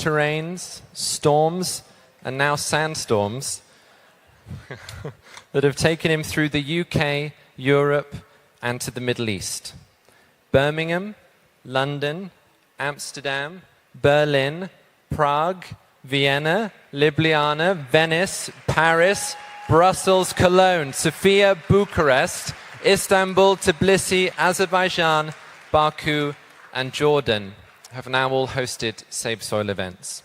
terrains, storms, and now sandstorms that have taken him through the UK, Europe, and to the Middle East. Birmingham, London, Amsterdam, Berlin, Prague, Vienna, Ljubljana, Venice, Paris, Brussels, Cologne, Sofia, Bucharest, Istanbul, Tbilisi, Azerbaijan, Baku, and Jordan have now all hosted Save Soil events.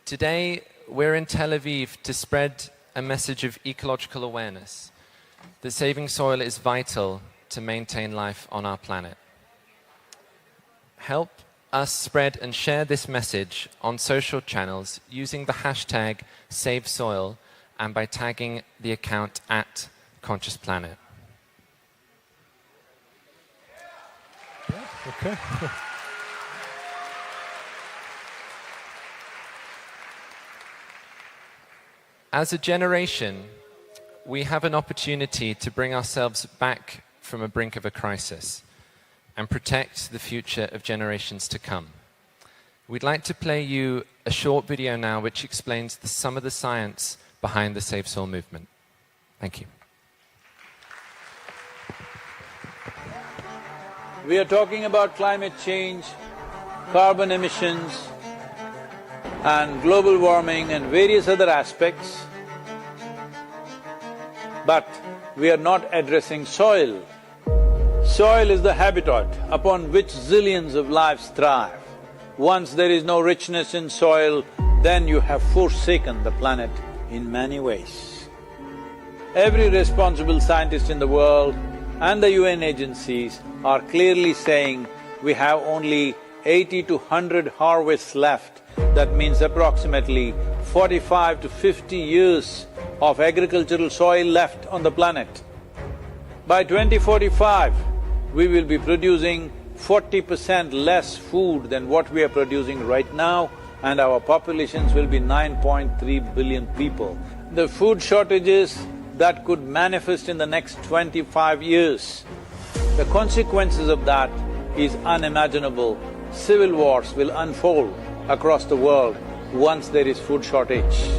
Today, we're in Tel Aviv to spread a message of ecological awareness, that saving soil is vital to maintain life on our planet. Help us spread and share this message on social channels using the hashtag #SaveSoil and by tagging the account @ConsciousPlanet. Okay. As a generation, we have an opportunity to bring ourselves back from the brink of a crisis and protect the future of generations to come. We'd like to play you a short video now which explains some of the science behind the Save Soil movement. Thank you. We are talking about climate change, carbon emissions, and global warming and various other aspects, but we are not addressing soil. Soil is the habitat upon which zillions of lives thrive. Once there is no richness in soil, then you have forsaken the planet in many ways. Every responsible scientist in the world and the UN agencies are clearly saying we have only 80 to 100 harvests left. That means approximately 45 to 50 years of agricultural soil left on the planet. By 2045, we will be producing 40% less food than what we are producing right now, and our populations will be 9.3 billion people. The food shortages that could manifest in the next 25 years, the consequences of that is unimaginable. Civil wars will unfold across the world once there is food shortage.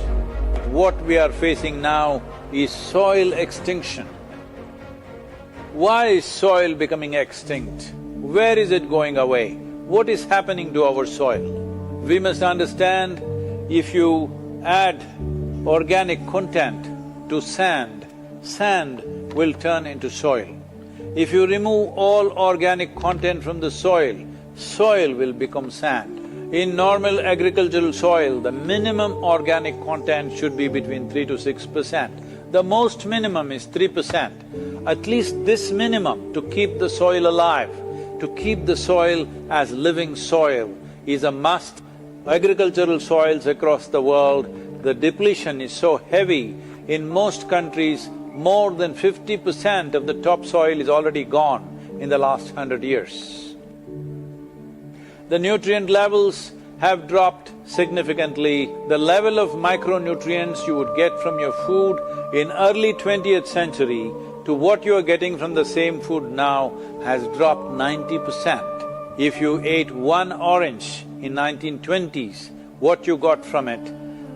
What we are facing now is soil extinction. Why is soil becoming extinct? Where is it going away? What is happening to our soil? We must understand, if you add organic content to sand, sand will turn into soil. If you remove all organic content from the soil, soil will become sand. In normal agricultural soil, the minimum organic content should be between 3 to 6%. The most minimum is 3%. At least this minimum to keep the soil alive, to keep the soil as living soil is a must. Agricultural soils across the world, the depletion is so heavy, in most countries, more than 50% of the topsoil is already gone in the last 100 years. The nutrient levels have dropped significantly. The level of micronutrients you would get from your food in early 20th century to what you are getting from the same food now has dropped 90%. If you ate one orange in 1920s, what you got from it,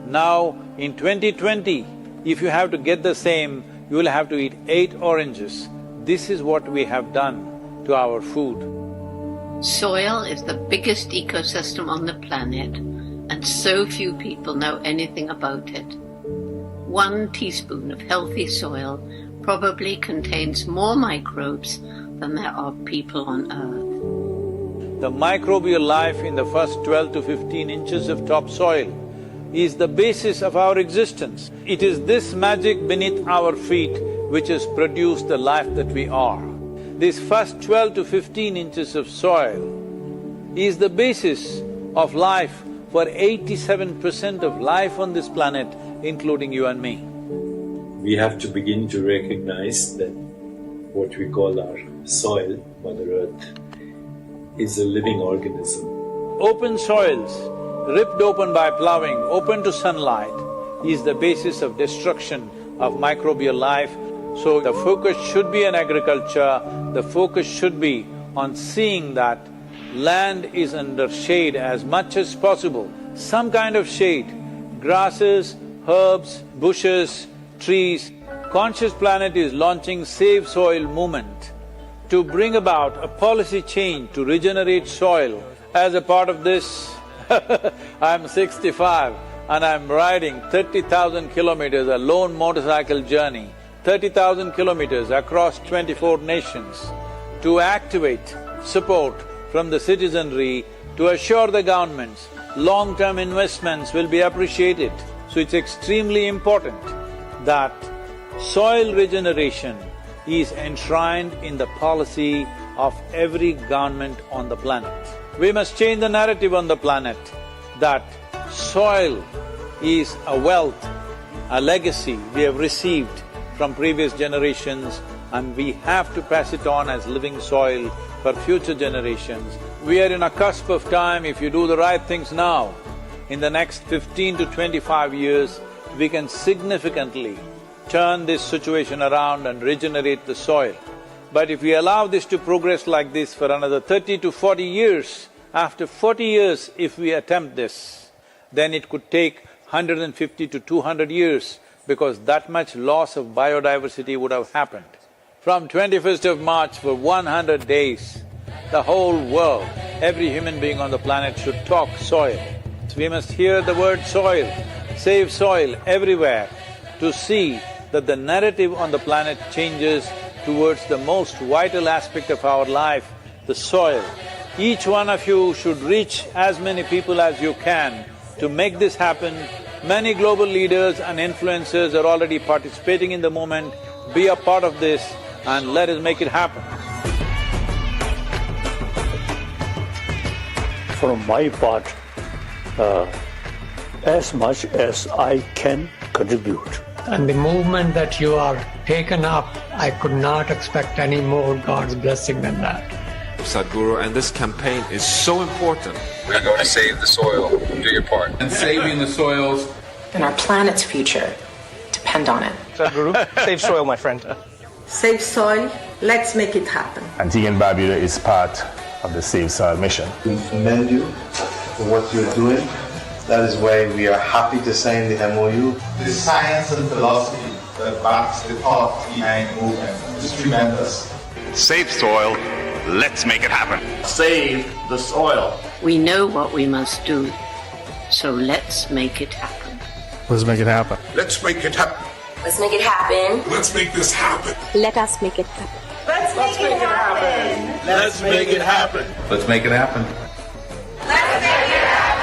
now in 2020, if you have to get the same, you will have to eat 8 oranges. This is what we have done to our food. Soil is the biggest ecosystem on the planet, and so few people know anything about it. 1 teaspoon of healthy soil probably contains more microbes than there are people on Earth. The microbial life in the first 12 to 15 inches of topsoil is the basis of our existence. It is this magic beneath our feet which has produced the life that we are. This first 12 to 15 inches of soil is the basis of life for 87% of life on this planet, including you and me. We have to begin to recognize that what we call our soil, Mother Earth, is a living organism. Open soils, ripped open by ploughing, open to sunlight, is the basis of destruction of microbial life. So the focus should be on agriculture, the focus should be on seeing that land is under shade as much as possible, some kind of shade, grasses, herbs, bushes, trees. Conscious Planet is launching Save Soil movement to bring about a policy change to regenerate soil. As a part of this, I'm 65 and I'm riding 30,000 kilometers, a lone motorcycle journey, 30,000 kilometers across 24 nations to activate support from the citizenry to assure the governments long-term investments will be appreciated. So it's extremely important that soil regeneration is enshrined in the policy of every government on the planet. We must change the narrative on the planet that soil is a wealth, a legacy we have received from previous generations, and we have to pass it on as living soil for future generations. We are in a cusp of time. If you do the right things now, in the next 15 to 25 years, we can significantly turn this situation around and regenerate the soil. But if we allow this to progress like this for another 30 to 40 years, after 40 years if we attempt this, then it could take 150 to 200 years because that much loss of biodiversity would have happened. From 21st of March for 100 days, the whole world, every human being on the planet should talk soil. So we must hear the word soil, save soil everywhere to see that the narrative on the planet changes towards the most vital aspect of our life, the soil. Each one of you should reach as many people as you can to make this happen. Many global leaders and influencers are already participating in the movement. Be a part of this and let us make it happen. From my part, as much as I can contribute. And the movement that you are taken up, I could not expect any more God's blessing than that. Sadhguru, and this campaign is so important. We're going to save the soil. Do your part. And saving the soils. And our planet's future depend on it. Sadhguru, save soil, my friend. Save soil, let's make it happen. And T&C Barbuda is part of the Save Soil mission. We commend you for what you're doing. That is why we are happy to sign the MOU. The science and philosophy that backs the thought behind the movement is tremendous. Save soil, let's make it happen. Save the soil. We know what we must do, so let's make it happen. Let's make it happen. Let's make it happen. Let's make it happen. Let's make this happen. Let us make it happen. Let's make it happen. Let's make it happen. Let's make it happen. Let's make it happen.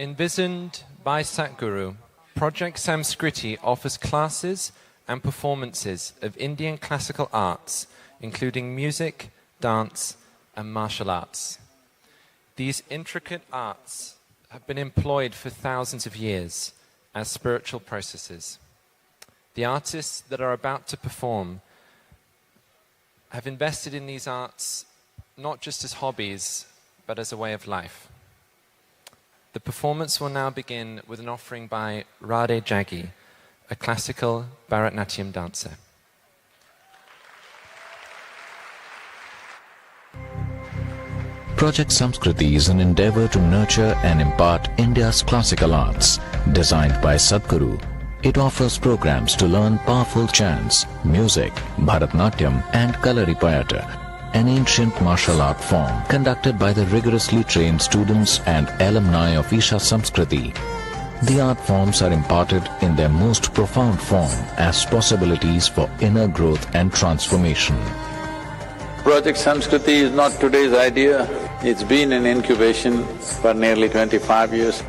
Envisioned by Sadhguru, Project Samskriti offers classes and performances of Indian classical arts, including music, dance, and martial arts. These intricate arts have been employed for thousands of years as spiritual processes. The artists that are about to perform have invested in these arts not just as hobbies, but as a way of life. The performance will now begin with an offering by Radhe Jaggi, a classical Bharatanatyam dancer. Project Samskriti is an endeavor to nurture and impart India's classical arts. Designed by Sadhguru, it offers programs to learn powerful chants, music, Bharatanatyam and Kalaripayattu, an ancient martial art form conducted by the rigorously trained students and alumni of Isha Samskriti. The art forms are imparted in their most profound form as possibilities for inner growth and transformation. Project Samskriti is not today's idea. It's been in incubation for nearly 25 years.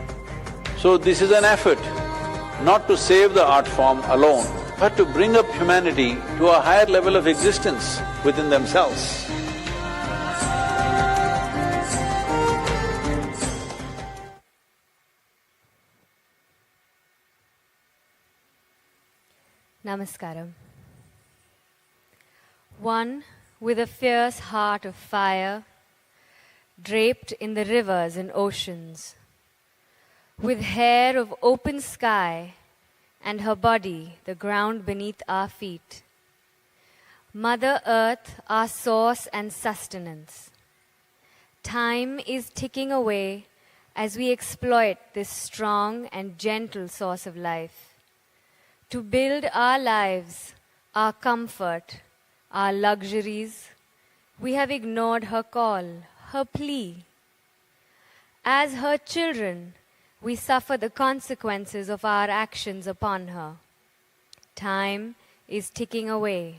So this is an effort not to save the art form alone, but to bring up humanity to a higher level of existence within themselves. Namaskaram. One with a fierce heart of fire, draped in the rivers and oceans, with hair of open sky and her body the ground beneath our feet. Mother Earth, our source and sustenance. Time is ticking away as we exploit this strong and gentle source of life. To build our lives, our comfort, our luxuries, we have ignored her call, her plea. As her children, we suffer the consequences of our actions upon her. Time is ticking away.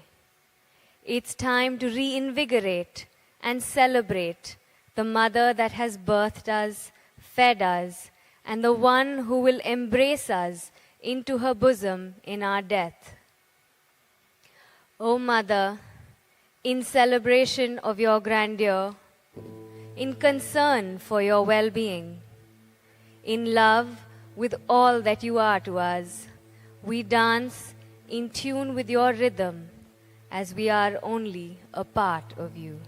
It's time to reinvigorate and celebrate the mother that has birthed us, fed us, and the one who will embrace us into her bosom in our death. O Mother, in celebration of your grandeur, in concern for your well-being, in love with all that you are to us, we dance in tune with your rhythm as we are only a part of you.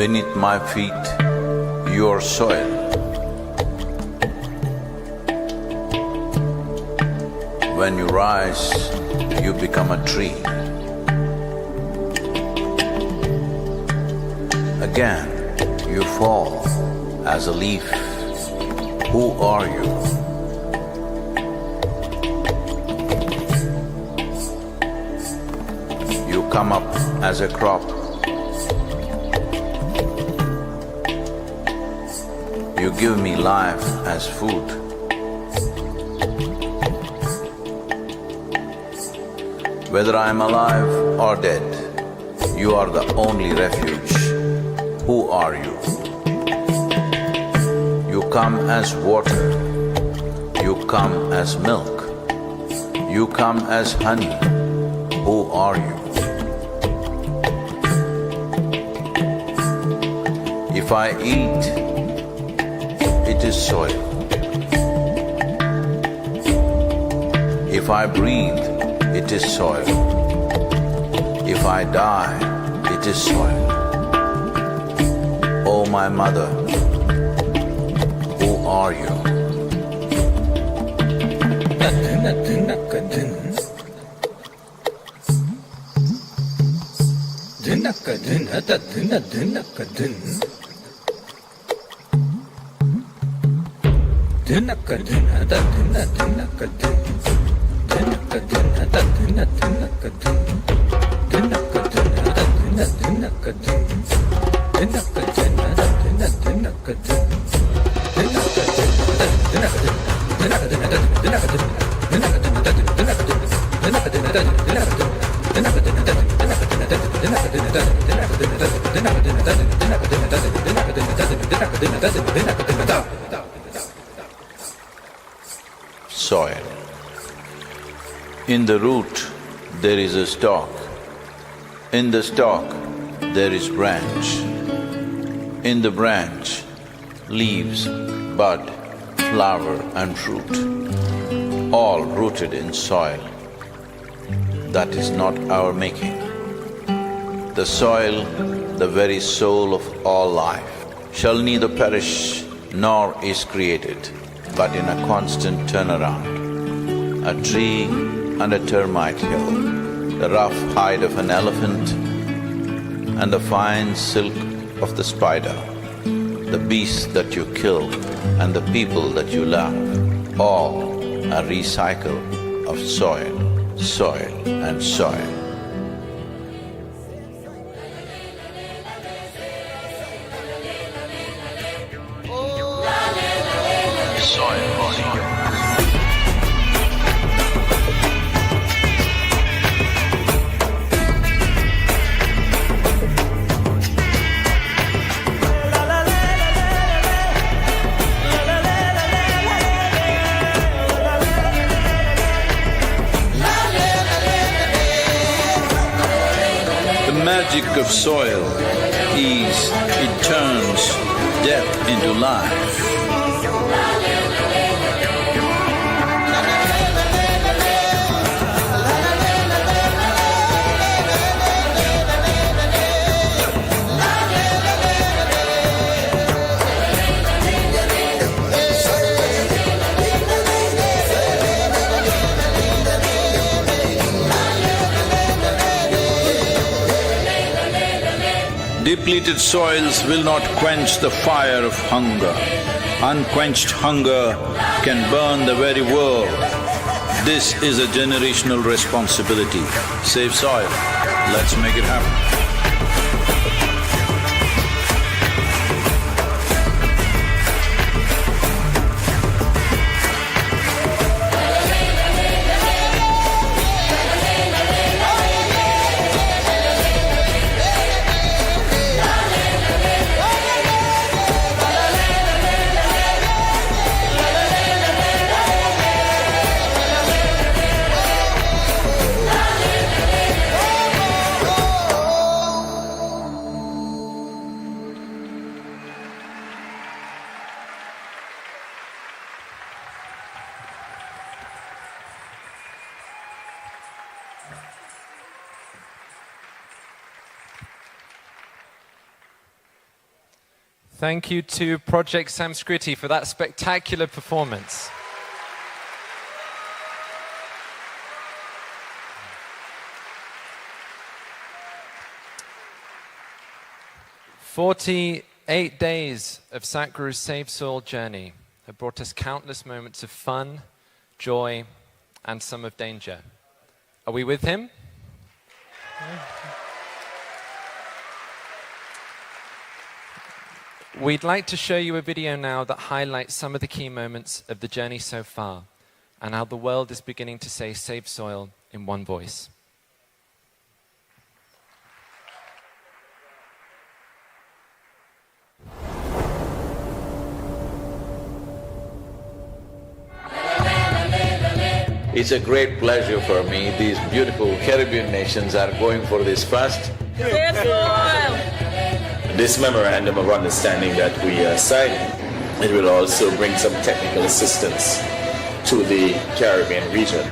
beneath my feet, your soil. When you rise, you become a tree. Again, you fall as a leaf. Who are you? You come up as a crop. You give me life as food. Whether I am alive or dead, you are the only refuge. Who are you? You come as water. You come as milk. You come as honey. Who are you? If I eat, it is soil. If I breathe, it is soil. If I die, it is soil. Oh, my mother, who are you? Soil. In the root, there is a stalk. In the stalk, there is branch. In the branch, leaves, bud, flower and fruit, all rooted in soil. That is not our making. The soil, the very soul of all life, shall neither perish nor is created, but in a constant turnaround. A tree and a termite hill, the rough hide of an elephant and the fine silk of the spider, the beasts that you kill and the people that you love, all a recycle of soil, soil and soil. The magic of soil is it turns death into life. Depleted soils will not quench the fire of hunger. Unquenched hunger can burn the very world. This is a generational responsibility. Save soil. Let's make it happen. Thank you to Project Samskriti for that spectacular performance. "48 days of Sadhguru's Save Soil journey have brought us countless moments of fun, joy, and some of danger. Are we with him? We'd like to show you a video now that highlights some of the key moments of the journey so far and how the world is beginning to say Save Soil in one voice. It's a great pleasure for me. These beautiful Caribbean nations are going for this first. This memorandum of understanding that we are signing, it will also bring some technical assistance to the Caribbean region.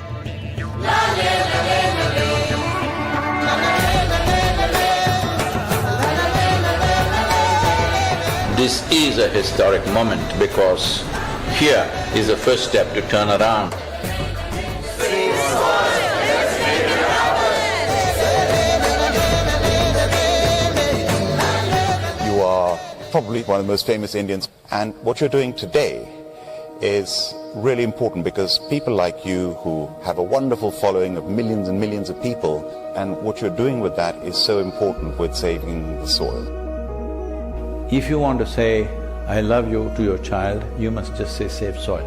This is a historic moment because here is the first step to turn around. You are probably one of the most famous Indians, and what you're doing today is really important because people like you who have a wonderful following of millions and millions of people, and what you're doing with that is so important with saving the soil. If you want to say, I love you to your child, you must just say save soil,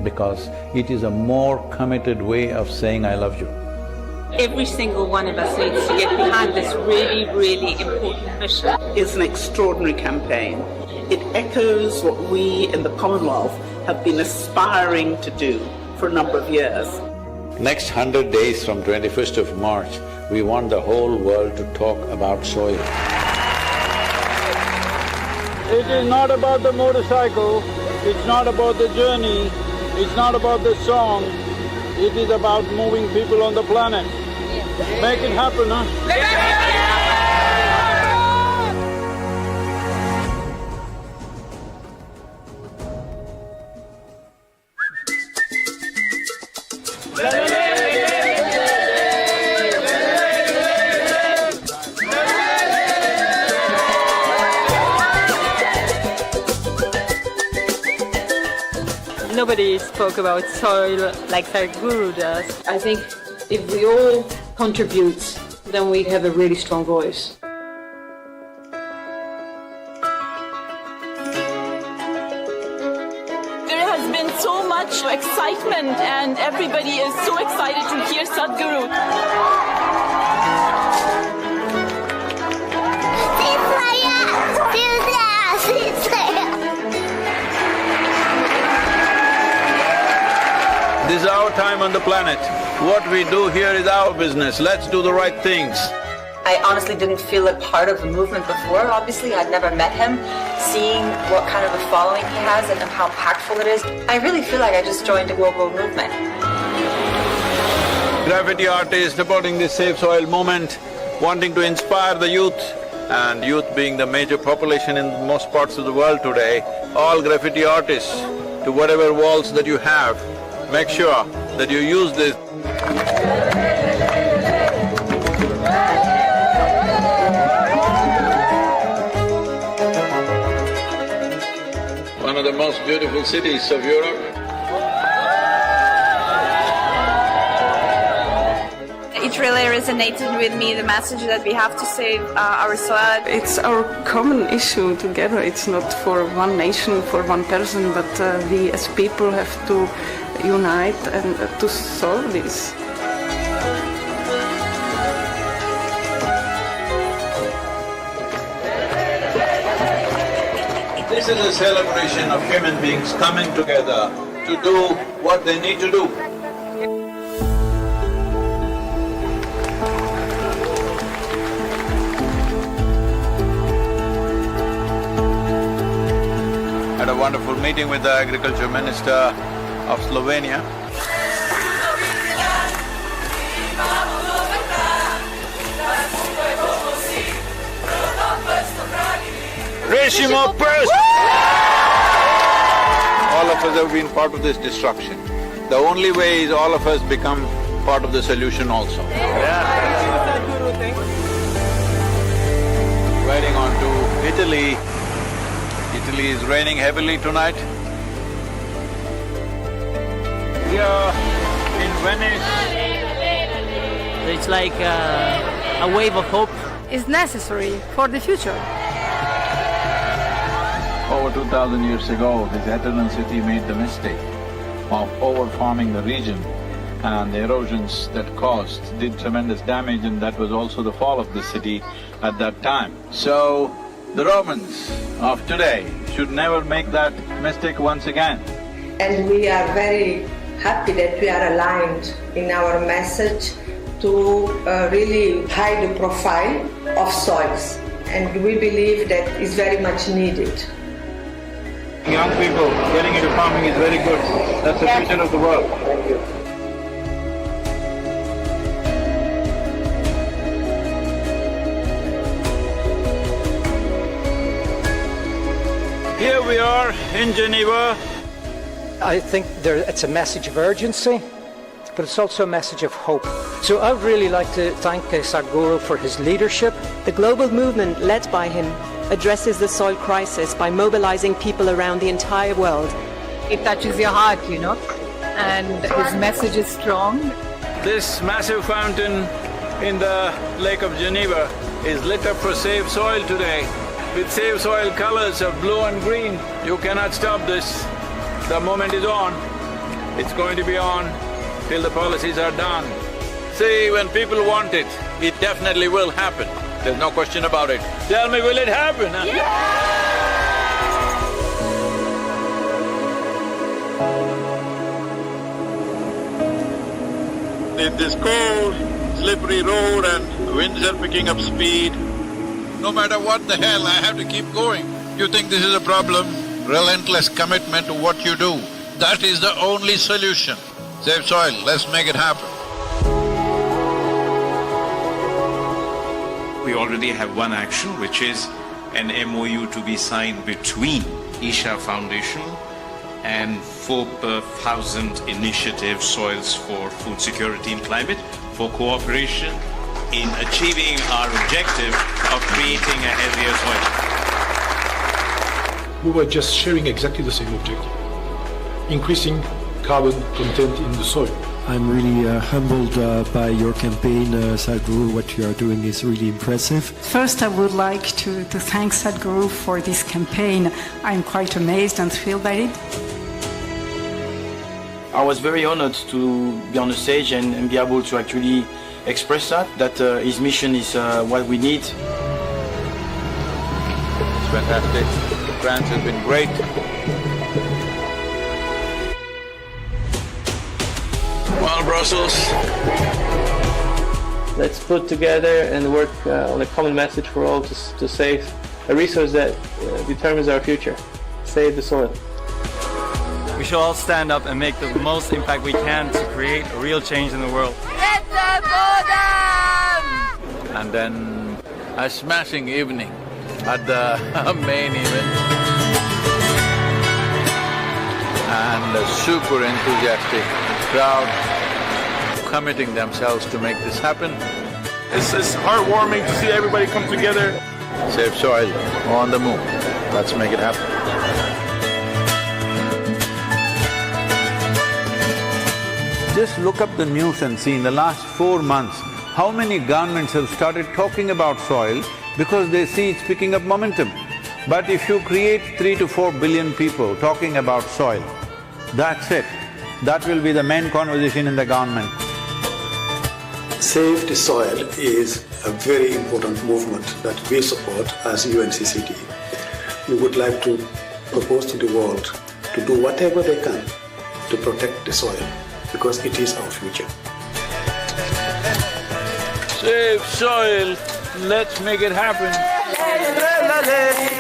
because it is a more committed way of saying I love you. Every single one of us needs to get behind this really, really important mission. It's an extraordinary campaign. It echoes what we in the Commonwealth have been aspiring to do for a number of years. Next 100 days from 21st of March, we want the whole world to talk about soil. It is not about the motorcycle, it's not about the journey, it's not about the song, it is about moving people on the planet. Make it happen, huh? Nobody spoke about soil like Sadhguru does. I think if we all contribute, then we have a really strong voice. There has been so much excitement and everybody is so excited to hear Sadhguru. This is our time on the planet. What we do here is our business. Let's do the right things. I honestly didn't feel a part of the movement before. Obviously, I'd never met him. Seeing what kind of a following he has and how impactful it is, I really feel like I just joined a global movement. Graffiti artists supporting this Save Soil movement, wanting to inspire the youth, and youth being the major population in most parts of the world today, all graffiti artists, to whatever walls that you have, make sure that you use this. One of the most beautiful cities of Europe. It really resonated with me, the message that we have to save our soil. It's our common issue together. It's not for one nation, for one person, but we as people have to unite and to solve this. This is a celebration of human beings coming together to do what they need to do. Had a wonderful meeting with the Agriculture Minister of Slovenia. Reshimo Press! All of us have been part of this destruction. The only way is all of us become part of the solution also. Riding on to Italy. Italy is raining heavily tonight. We are in Venice. It's like a wave of hope. Is necessary for the future. Over 2000 years ago, this Eternal City made the mistake of over-farming the region, and the erosions that caused did tremendous damage, and that was also the fall of the city at that time. So, the Romans of today should never make that mistake once again. And we are very happy that we are aligned in our message to really high the profile of soils, and we believe that is very much needed. Young people getting into farming is very good. That's the future of the world. Here we are in Geneva. I think it's a message of urgency, but it's also a message of hope. So I would really like to thank Sadhguru for his leadership. The global movement led by him addresses the soil crisis by mobilizing people around the entire world. It touches your heart, and his message is strong. This massive fountain in the Lake of Geneva is lit up for Save Soil today with Save Soil colors of blue and green. You cannot stop this. The moment is on. It's going to be on till the policies are done. See, when people want it, it definitely will happen. There's no question about it. Tell me, will it happen? In this cold, slippery road and winds are picking up speed, no matter what the hell, I have to keep going. You think this is a problem? Relentless commitment to what you do. That is the only solution. Save soil, let's make it happen. We already have one action, which is an MOU to be signed between Isha Foundation and 4,000 Initiative Soils for Food Security and Climate for cooperation in achieving our objective of creating a healthier soil. We were just sharing exactly the same objective, increasing carbon content in the soil. I'm really humbled by your campaign, Sadhguru. What you are doing is really impressive. First, I would like to thank Sadhguru for this campaign. I'm quite amazed and thrilled by it. I was very honored to be on the stage and be able to actually express that his mission is what we need. It's fantastic. France has been great. Well, Brussels. Let's put together and work on a common message for all to save a resource that determines our future. Save the soil. We should all stand up and make the most impact we can to create a real change in the world. Get the bottom! And then a smashing evening at the main event. And a super enthusiastic crowd committing themselves to make this happen. It's heartwarming to see everybody come together. Save soil on the move. Let's make it happen. Just look up the news and see in the last 4 months how many governments have started talking about soil because they see it's picking up momentum. But if you create 3 to 4 billion people talking about soil, that's it. That will be the main conversation in the government. Save the Soil is a very important movement that we support as UNCCT. We would like to propose to the world to do whatever they can to protect the soil because it is our future. Save soil, let's make it happen.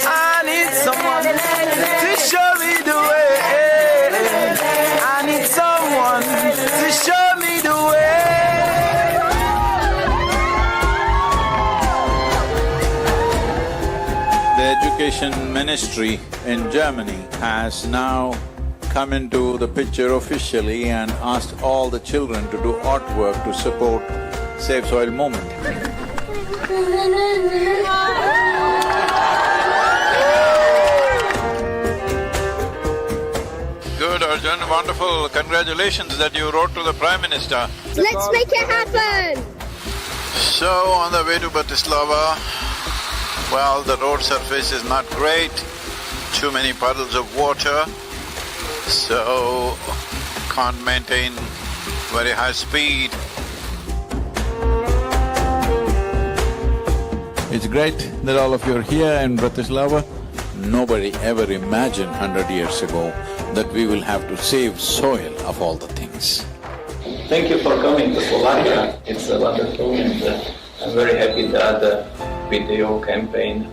I need someone to show me the way. I need someone to show me the way. There Education Ministry in Germany has now come into the picture officially and asked all the children to do artwork to support Save Soil movement. Good, Arjun, wonderful. Congratulations that you wrote to the Prime Minister. Let's make it happen! So, on the way to Bratislava, well, the road surface is not great, too many puddles of water, so can't maintain very high speed. It's great that all of you are here in Bratislava. Nobody ever imagined 100 years ago that we will have to save soil of all the things. Thank you for coming to Slovakia. It's wonderful, and I'm very happy that with your campaign.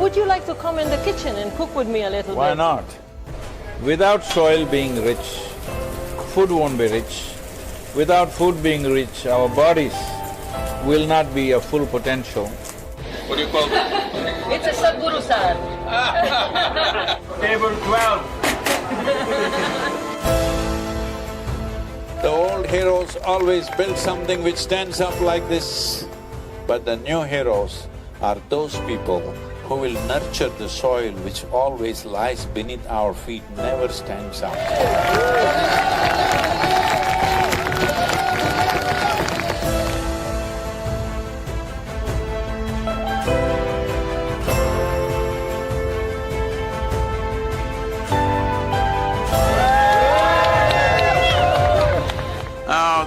Would you like to come in the kitchen and cook with me a little bit? Why not? Without soil being rich, food won't be rich. Without food being rich, our bodies will not be of full potential. What do you call it? It's a Sadhguru sir. Table 12. The old heroes always built something which stands up like this, but the new heroes are those people who will nurture the soil which always lies beneath our feet, never stands up.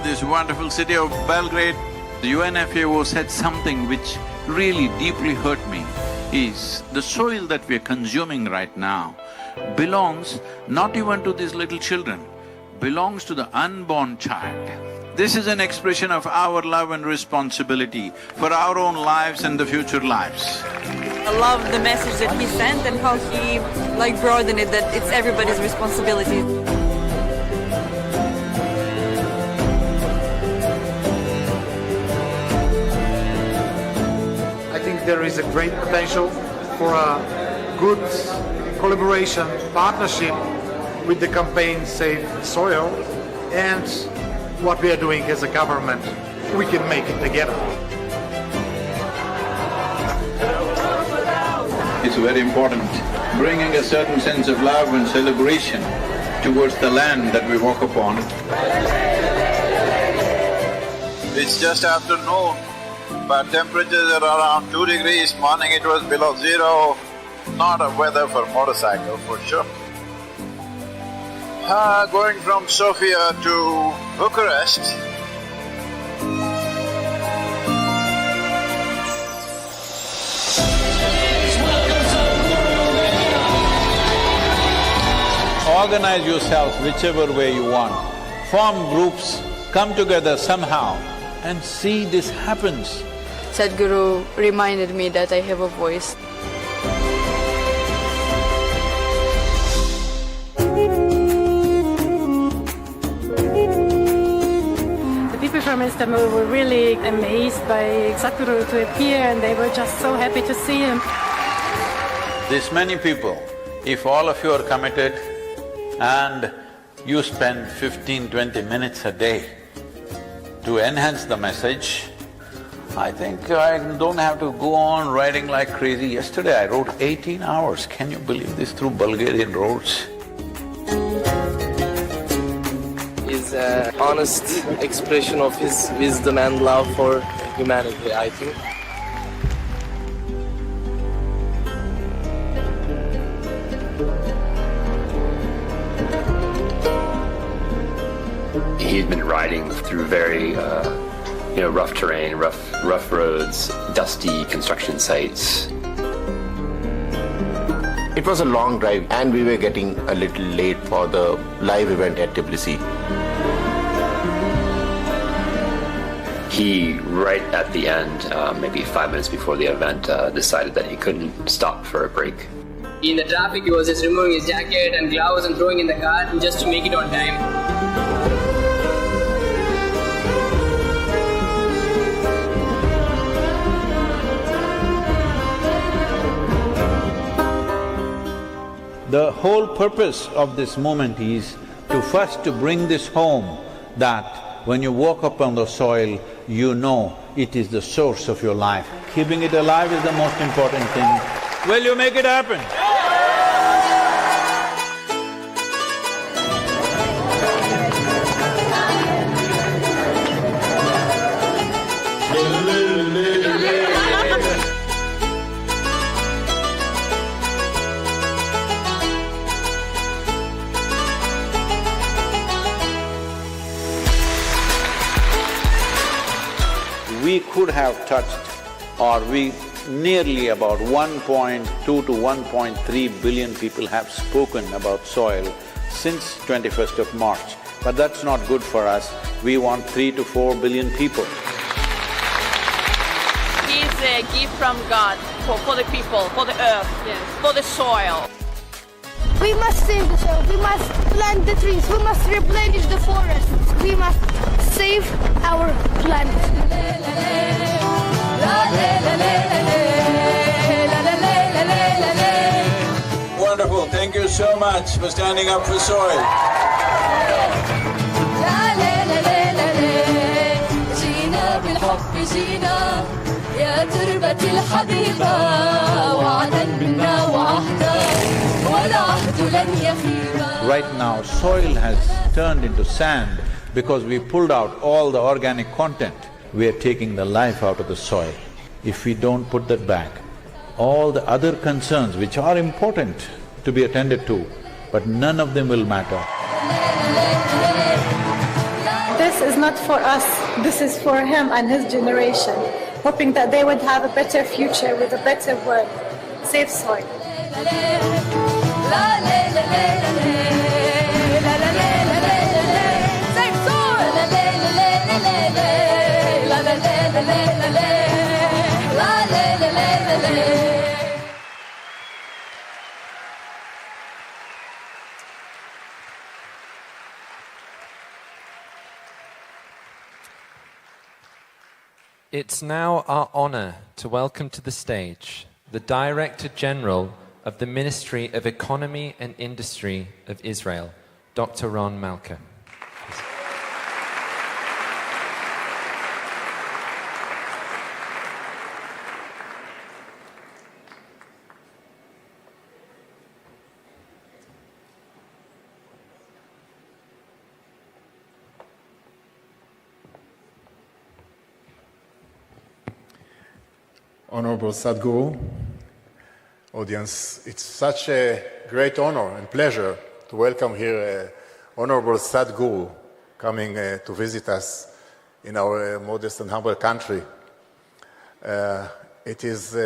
This wonderful city of Belgrade, the UNFAO said something which really deeply hurt me, is the soil that we are consuming right now belongs not even to these little children, belongs to the unborn child. This is an expression of our love and responsibility for our own lives and the future lives. I love the message that he sent and how he broadened it, that it's everybody's responsibility. There is a great potential for a good collaboration, partnership with the campaign Save Soil and what we are doing as a government. We can make it together. It's very important, bringing a certain sense of love and celebration towards the land that we walk upon. It's just afternoon, but temperatures are around 2 degrees, morning it was below zero, not a weather for motorcycle for sure. Going from Sofia to Bucharest, organize yourself whichever way you want, form groups, come together somehow and see this happens. Sadhguru reminded me that I have a voice. The people from Istanbul were really amazed by Sadhguru to appear, and they were just so happy to see him. This many people, if all of you are committed and you spend 15–20 minutes a day to enhance the message, I think I don't have to go on riding like crazy. Yesterday I rode 18 hours, can you believe this, through Bulgarian roads? Is an honest expression of his wisdom and love for humanity, I think. He's been riding through very rough terrain, rough roads, dusty construction sites. It was a long drive and we were getting a little late for the live event at Tbilisi. He, right at the end, maybe 5 minutes before the event, decided that he couldn't stop for a break. In the traffic, he was just removing his jacket and gloves and throwing in the car just to make it on time. The whole purpose of this movement is to bring this home, that when you walk up on the soil, you know it is the source of your life. Keeping it alive is the most important thing. Will you make it happen? We could have touched, or nearly about 1.2 to 1.3 billion people have spoken about soil since 21st of March. But that's not good for us. We want 3 to 4 billion people. It's a gift from God for the people, for the earth, for the soil. We must save the soil, we must plant the trees, we must replenish the forests, we must save our planet. Wonderful, thank you so much for standing up for soil. يا تربة الحبيبة وعدا منا وعهدا والعهد لن يخيبا. Right now, soil has turned into sand because we pulled out all the organic content. We are taking the life out of the soil. If we don't put that back, all the other concerns which are important to be attended to, but none of them will matter. This is not for us, this is for him and his generation, hoping that they would have a better future with a better world. Save soil. It's now our honor to welcome to the stage the Director General of the Ministry of Economy and Industry of Israel, Dr. Ron Malka. Honorable Sadhguru, audience, it's such a great honor and pleasure to welcome here Honorable Sadhguru coming to visit us in our modest and humble country. It is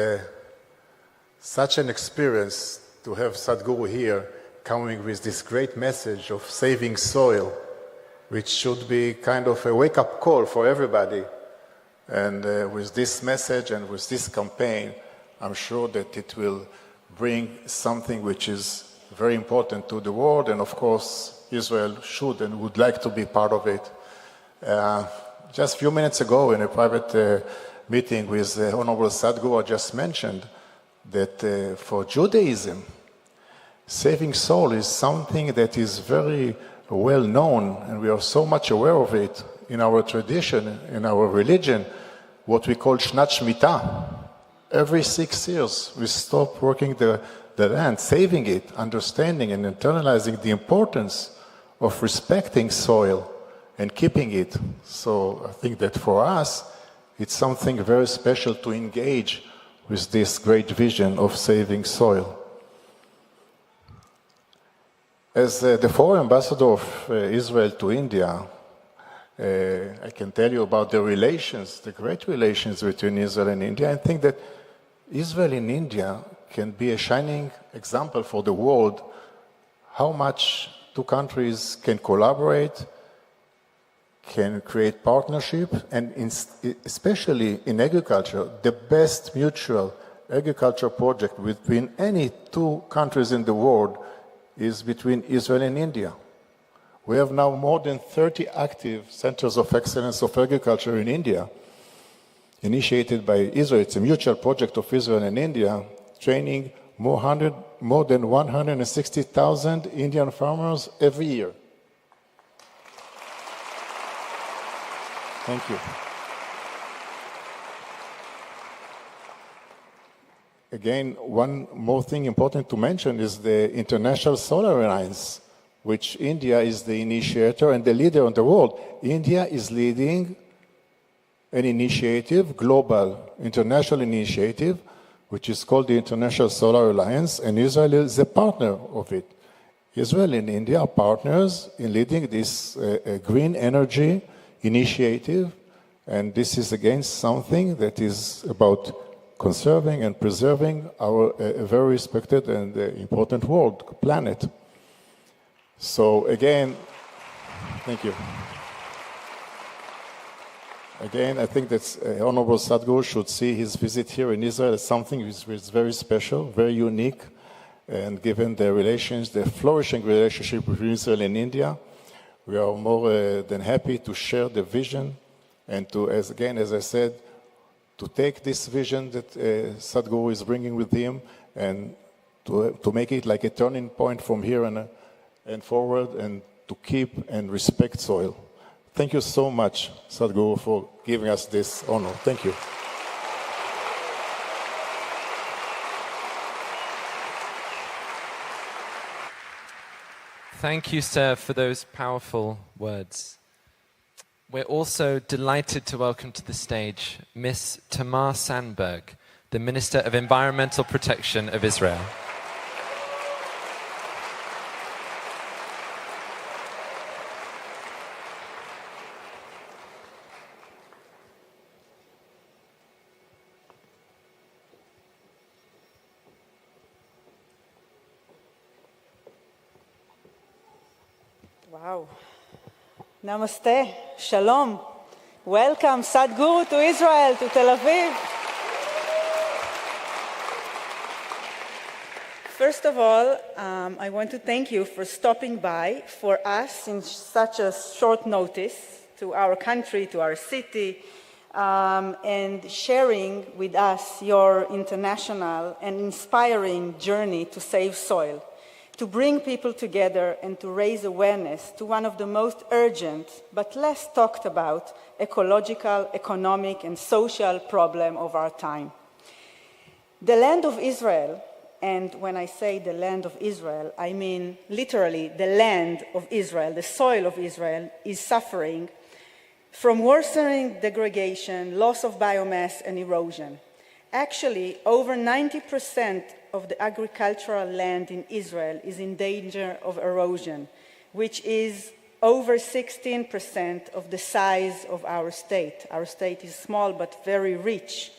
such an experience to have Sadhguru here coming with this great message of saving soil, which should be kind of a wake-up call for everybody. And with this message and with this campaign, I'm sure that it will bring something which is very important to the world, and of course Israel should and would like to be part of it. Just a few minutes ago in a private meeting with Honorable Sadhguru, I just mentioned that for Judaism, saving soul is something that is very well known, and we are so much aware of it in our tradition, in our religion, what we call Shnat Shemitah. Every 6 years we stop working the land, saving it, understanding and internalizing the importance of respecting soil and keeping it. So I think that for us, it's something very special to engage with this great vision of saving soil. As the foreign ambassador of Israel to India, I can tell you about the relations, the great relations between Israel and India. I think that Israel and India can be a shining example for the world how much two countries can collaborate, can create partnership, and especially in agriculture, the best mutual agriculture project between any two countries in the world is between Israel and India. We have now more than 30 active centers of excellence of agriculture in India, initiated by Israel. It's a mutual project of Israel and India, training more more than 160,000 Indian farmers every year. Thank you. Again, one more thing important to mention is the International Solar Alliance, which India is the initiator and the leader in the world. India is leading an initiative, global, international initiative, which is called the International Solar Alliance, and Israel is a partner of it. Israel and India are partners in leading this green energy initiative, and this is again something that is about conserving and preserving our very respected and important world, planet. So again, thank you. Again, I think that Honorable Sadhguru should see his visit here in Israel as something which is very special, very unique, and given the relations, the flourishing relationship between Israel and India, we are more than happy to share the vision and to, as I said, to take this vision that Sadhguru is bringing with him and to make it like a turning point from here and forward, and to keep and respect soil. Thank you so much, Sadhguru, for giving us this honor. Thank you. Thank you, sir, for those powerful words. We're also delighted to welcome to the stage Miss Tamar Sandberg, the Minister of Environmental Protection of Israel. Wow. Namaste. Shalom. Welcome, Sadhguru, to Israel, to Tel Aviv. First of all, I want to thank you for stopping by for us in such a short notice to our country, to our city, and sharing with us your international and inspiring journey to save soil, to bring people together and to raise awareness to one of the most urgent but less talked about ecological, economic, and social problem of our time. The land of Israel, and when I say the land of Israel, I mean literally the land of Israel, the soil of Israel, is suffering from worsening degradation, loss of biomass, and erosion. Actually, over 90% of the agricultural land in Israel is in danger of erosion, which is over 16% of the size of our state. Our state is small but very rich.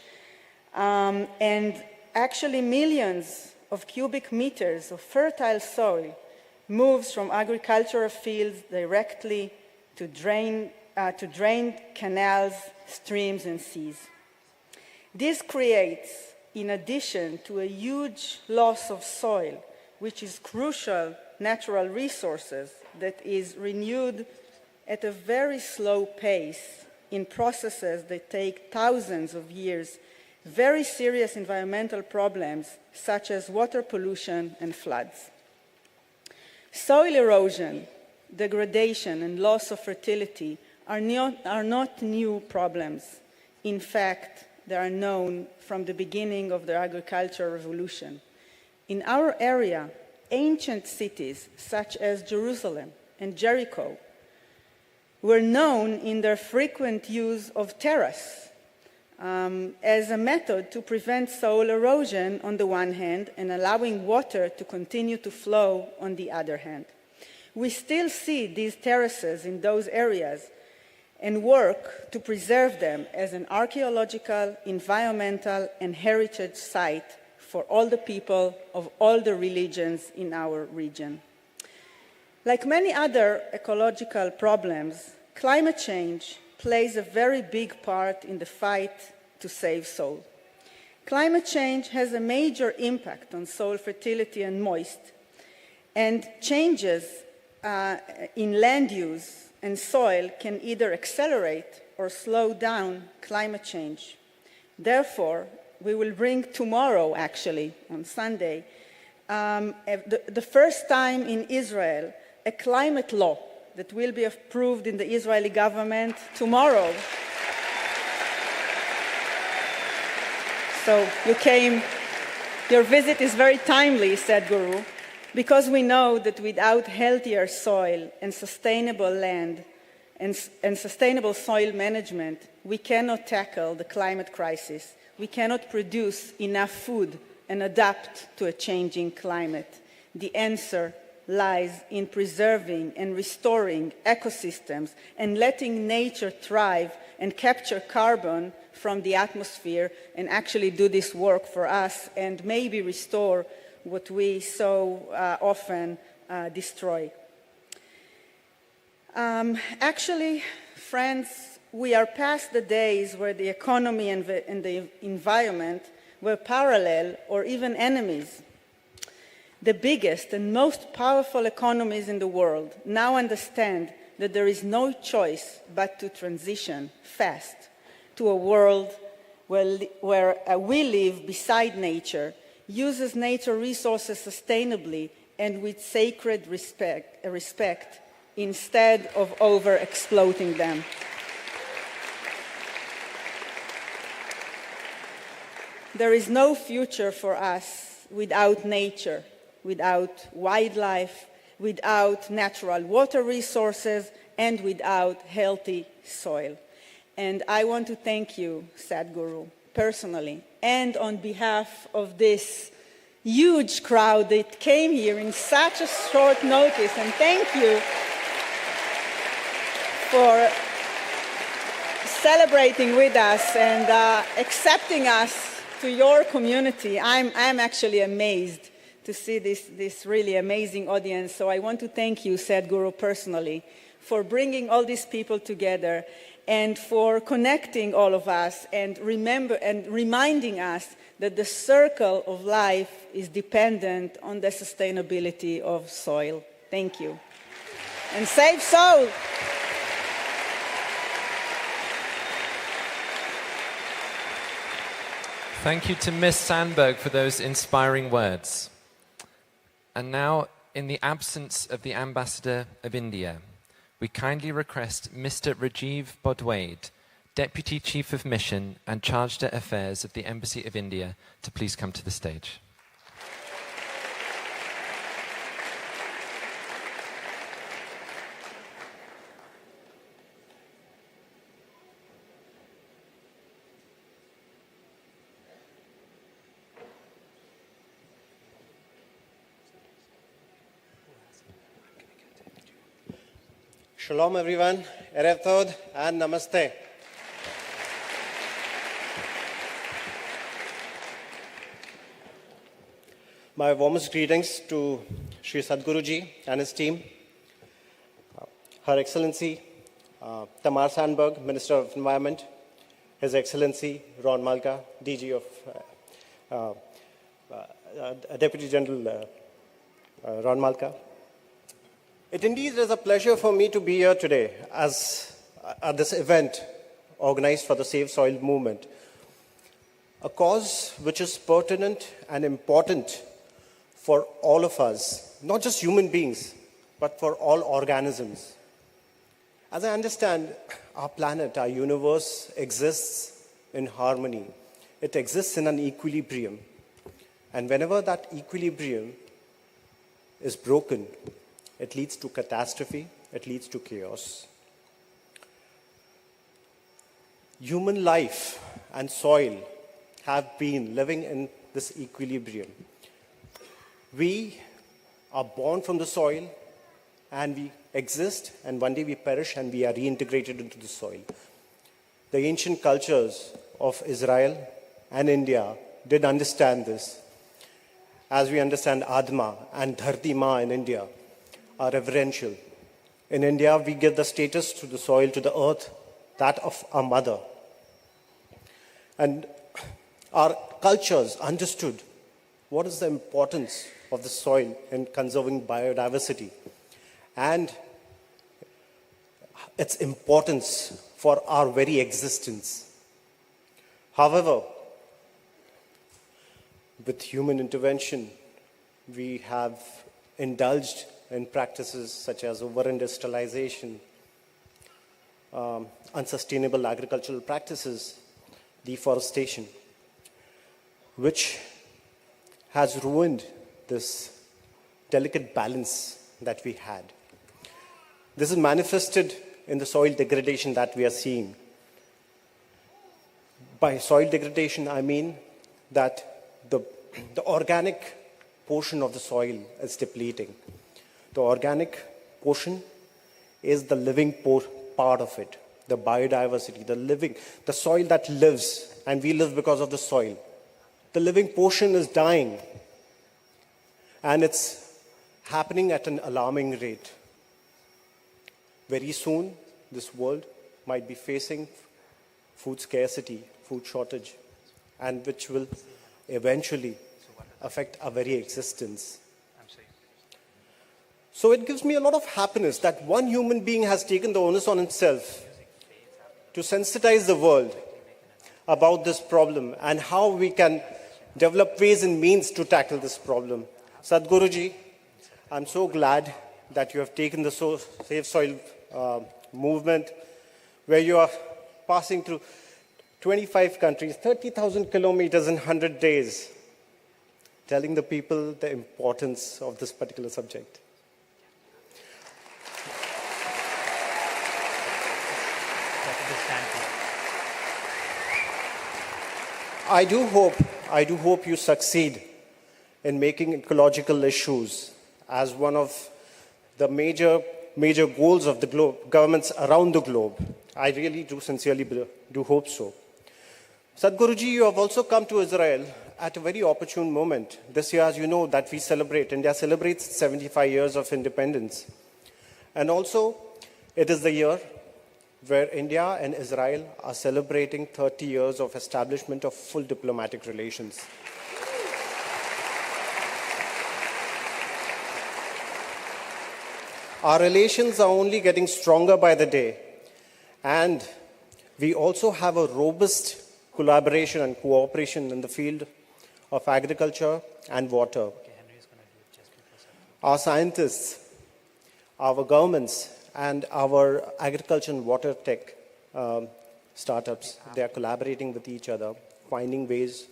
And actually millions of cubic meters of fertile soil moves from agricultural fields directly to drained canals, streams, and seas. This creates, in addition to a huge loss of soil, which is crucial natural resources that is renewed at a very slow pace in processes that take thousands of years, very serious environmental problems such as water pollution and floods. Soil erosion, degradation, and loss of fertility are not new problems. In fact, they are known from the beginning of the agricultural revolution. In our area, ancient cities such as Jerusalem and Jericho were known in their frequent use of terrace as a method to prevent soil erosion on the one hand and allowing water to continue to flow on the other hand. We still see these terraces in those areas and work to preserve them as an archaeological, environmental, and heritage site for all the people of all the religions in our region. Like many other ecological problems, climate change plays a very big part in the fight to save soil. Climate change has a major impact on soil fertility and moist, and changes in land use and soil can either accelerate or slow down climate change. Therefore, we will bring tomorrow, actually, on Sunday, the first time in Israel, a climate law that will be approved in the Israeli government tomorrow. So your visit is very timely, Sadhguru, because we know that without healthier soil and sustainable land and sustainable soil management, we cannot tackle the climate crisis. We cannot produce enough food and adapt to a changing climate. The answer lies in preserving and restoring ecosystems and letting nature thrive and capture carbon from the atmosphere and actually do this work for us and maybe restore what we so often destroy. Actually, friends, we are past the days where the economy and the environment were parallel or even enemies. The biggest and most powerful economies in the world now understand that there is no choice but to transition fast to a world where we live beside nature, uses nature resources sustainably and with sacred respect instead of over-exploiting them. There is no future for us without nature, without wildlife, without natural water resources, and without healthy soil. And I want to thank you, Sadhguru, personally, and on behalf of this huge crowd that came here in such a short notice, and thank you for celebrating with us and accepting us to your community. I'm actually amazed to see this really amazing audience. So I want to thank you, Sadhguru, personally, for bringing all these people together and for connecting all of us and reminding us that the circle of life is dependent on the sustainability of soil. Thank you. And save soul! Thank you to Ms. Sandberg for those inspiring words. And now, in the absence of the Ambassador of India, we kindly request Mr. Rajiv Bodwade, Deputy Chief of Mission and Charge d'Affaires of the Embassy of India, to please come to the stage. Shalom everyone, Erev Tov and Namaste. My warmest greetings to Sri Sadhguru Ji and his team, Her Excellency Tamar Sandberg, Minister of Environment, His Excellency Ron Malka, DG of Deputy General Ron Malka. It indeed is a pleasure for me to be here today at this event organized for the Save Soil movement, a cause which is pertinent and important for all of us, not just human beings, but for all organisms. As I understand, our planet, our universe exists in harmony. It exists in an equilibrium. And whenever that equilibrium is broken, it leads to catastrophe, it leads to chaos. Human life and soil have been living in this equilibrium. We are born from the soil and we exist, and one day we perish and we are reintegrated into the soil. The ancient cultures of Israel and India did understand this. As we understand Adma and Dharti Ma in India are reverential. In India, we give the status to the soil, to the earth, that of our mother. And our cultures understood what is the importance of the soil in conserving biodiversity and its importance for our very existence. However, with human intervention, we have indulged in practices such as over-industrialization, unsustainable agricultural practices, deforestation, which has ruined this delicate balance that we had. This is manifested in the soil degradation that we are seeing. By soil degradation, I mean that the organic portion of the soil is depleting. The organic portion is the living part of it, the biodiversity, the soil that lives, and we live because of the soil. The living portion is dying, and it's happening at an alarming rate. Very soon, this world might be facing food scarcity, food shortage, and which will eventually affect our very existence. So it gives me a lot of happiness that one human being has taken the onus on himself to sensitize the world about this problem and how we can develop ways and means to tackle this problem. Sadhguruji, I'm so glad that you have taken the Safe Soil movement, where you are passing through 25 countries, 30,000 kilometers in 100 days, telling the people the importance of this particular subject. I do hope you succeed in making ecological issues as one of the major goals of the globe, governments around the globe. I really do sincerely do hope so. Sadhguruji, you have also come to Israel at a very opportune moment. This year, as you know, that India celebrates 75 years of independence. And also, it is the year where India and Israel are celebrating 30 years of establishment of full diplomatic relations. Our relations are only getting stronger by the day, and we also have a robust collaboration and cooperation in the field of agriculture and water. Our scientists, our governments, and our agriculture and water tech startups, they are collaborating with each other, finding ways,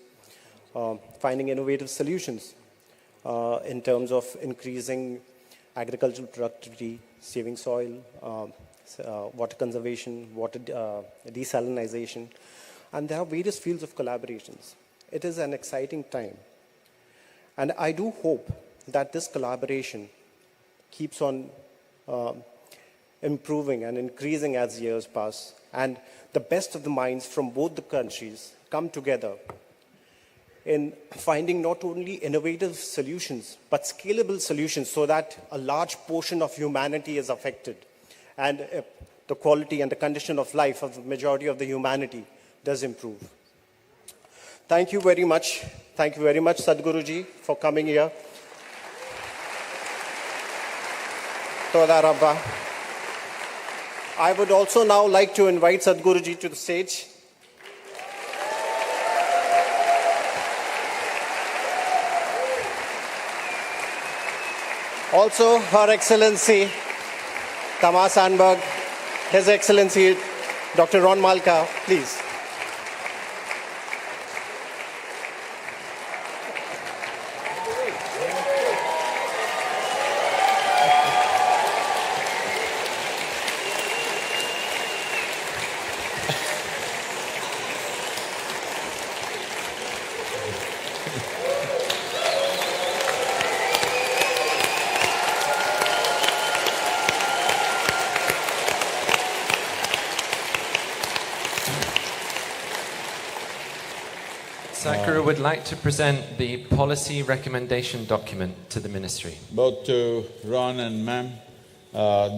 finding innovative solutions in terms of increasing agricultural productivity, saving soil, water conservation, water desalinization, and there are various fields of collaborations. It is an exciting time. And I do hope that this collaboration keeps on improving and increasing as years pass, and the best of the minds from both the countries come together in finding not only innovative solutions, but scalable solutions so that a large portion of humanity is affected and the quality and the condition of life of the majority of the humanity does improve. Thank you very much. Thank you very much, Sadhguruji, for coming here. Toda Rabba. I would also now like to invite Sadhguruji to the stage. Also, Her Excellency Tamar Sandberg, His Excellency Dr. Ron Malka, please. Sadhguru would like to present the policy recommendation document to the ministry. Both to Ron and ma'am,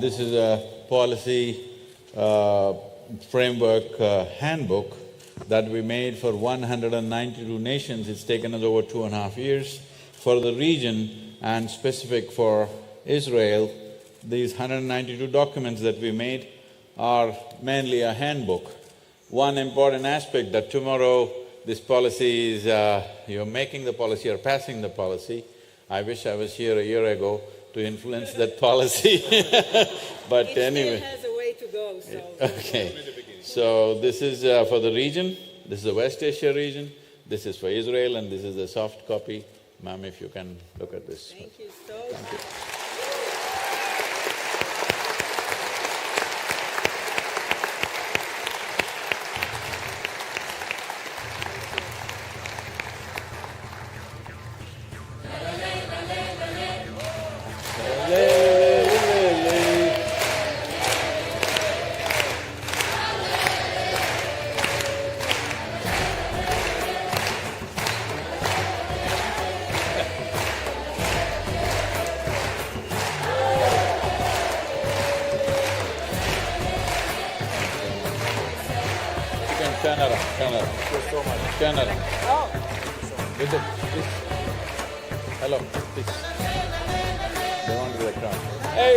this is a policy framework handbook that we made for 192 nations. It's taken us over 2.5 years. For the region and specific for Israel, these 192 documents that we made are mainly a handbook. One important aspect that tomorrow this policy is… you're making the policy or passing the policy. I wish I was here a year ago to influence that policy but anyway. It has a way to go, so… Okay. So this is for the region, this is the West Asia region, this is for Israel and this is the soft copy. Ma'am, if you can look at this. Thank you so Thank you. much. Turn around, turn around. Thank you so much. Turn around. Oh. Listen, please. Hello, please. Go on to the crowd. Hey!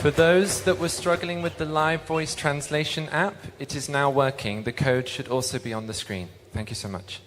For those that were struggling with the live voice translation app, it is now working. The code should also be on the screen. Thank you so much.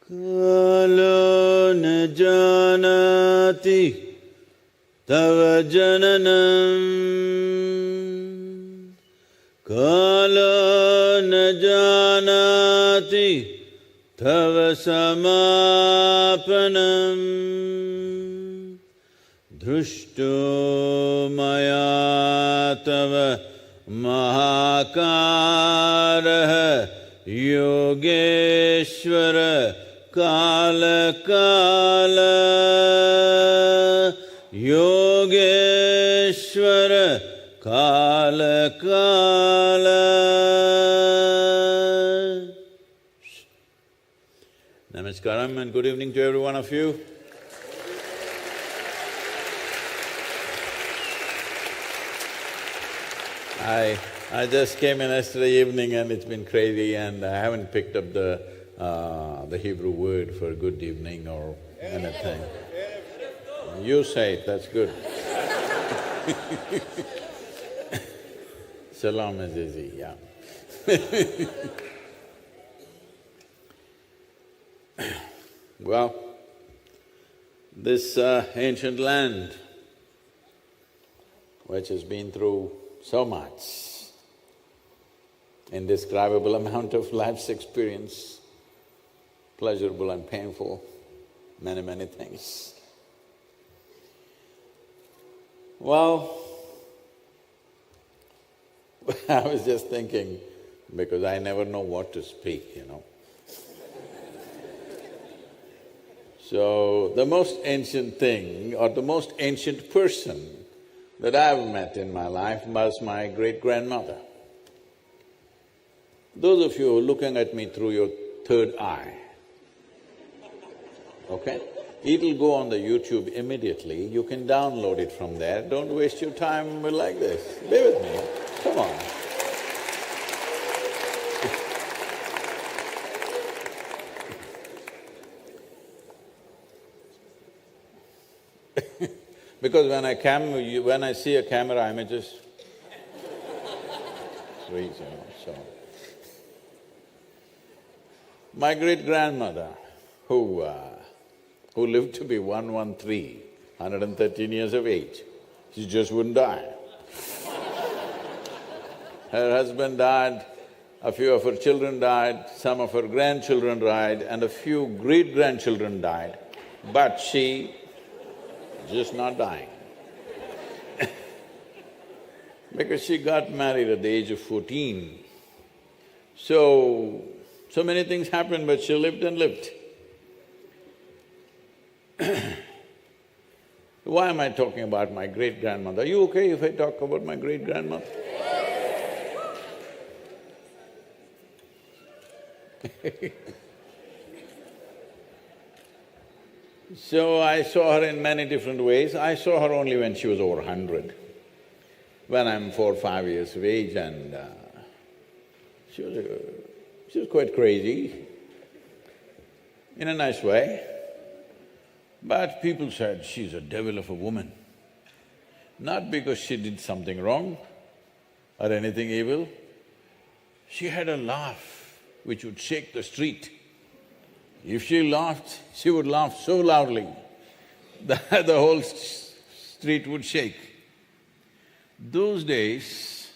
Kalo na janati tava jananam. Kalo na janati tava samapanam. Drushto maya tava mahakaraha Yogeshwara Kala Kala Yogeshwara Kala Kala. Namaskaram and good evening to every one of you. I just came in yesterday evening and it's been crazy and I haven't picked up the Hebrew word for good evening or anything. You say it, that's good. Shalom is easy, yeah. Well, this ancient land, which has been through so much, indescribable amount of life's experience, pleasurable and painful, many things. Well, I was just thinking, because I never know what to speak, you know. So, the most ancient thing or the most ancient person that I've met in my life was my great-grandmother. Those of you who are looking at me through your third eye, okay? It'll go on the YouTube immediately, you can download it from there, don't waste your time like this. Be with me, come on. Because when I see a camera images, trees, you know, so… My great-grandmother, who lived to be 113, 113 years of age, she just wouldn't die. Her husband died, a few of her children died, some of her grandchildren died, and a few great-grandchildren died, but she just not dying. Because she got married at the age of 14. So many things happened, but she lived and lived. Why am I talking about my great-grandmother? Are you okay if I talk about my great-grandmother? So I saw her in many different ways. I saw her only when she was over 100, when I'm 4 or 5 years of age, and she was quite crazy, in a nice way. But people said, she's a devil of a woman. Not because she did something wrong or anything evil. She had a laugh which would shake the street. If she laughed, she would laugh so loudly that the whole street would shake. Those days,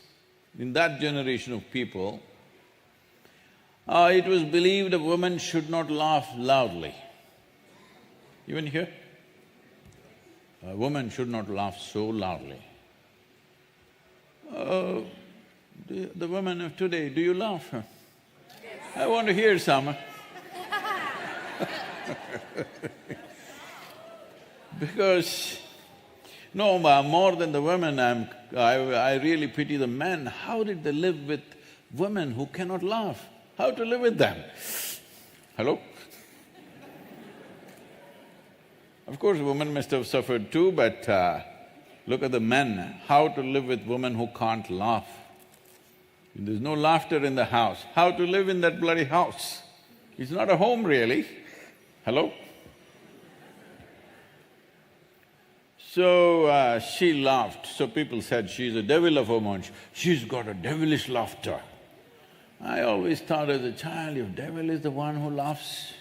in that generation of people, it was believed a woman should not laugh loudly. Even here, a woman should not laugh so loudly. The women of today, do you laugh? I want to hear some. Because, no, more than the women, I really pity the men. How did they live with women who cannot laugh? How to live with them? Hello? Of course, women must have suffered too, but look at the men, how to live with women who can't laugh. There's no laughter in the house. How to live in that bloody house? It's not a home really. Hello? So she laughed, so people said she's a devil of a woman, she's got a devilish laughter. I always thought as a child, if devil is the one who laughs,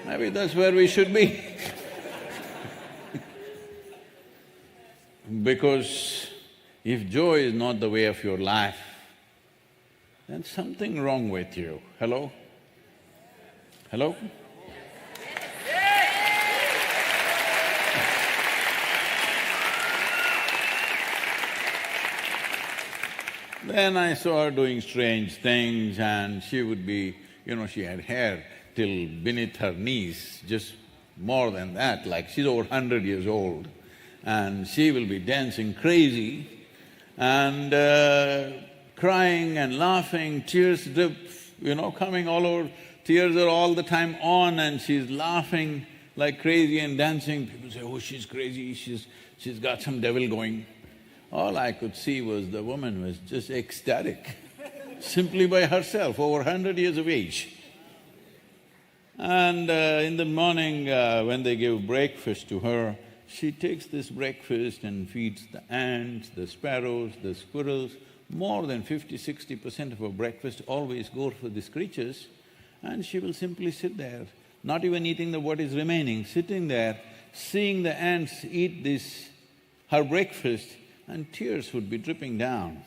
maybe that's where we should be. Because if joy is not the way of your life, then something wrong with you. Hello? Hello? Then I saw her doing strange things, and she would be… she had hair till beneath her knees, just more than that, like she's over 100 years old. And she will be dancing crazy and crying and laughing, tears drip, coming all over. Tears are all the time on, and she's laughing like crazy and dancing. People say, oh, she's crazy, she's got some devil going. All I could see was the woman was just ecstatic, simply by herself, over 100 years of age. And in the morning, when they give breakfast to her, she takes this breakfast and feeds the ants, the sparrows, the squirrels. More than 50–60% of her breakfast always goes for these creatures, and she will simply sit there, not even eating what is remaining, sitting there, seeing the ants eat her breakfast, and tears would be dripping down.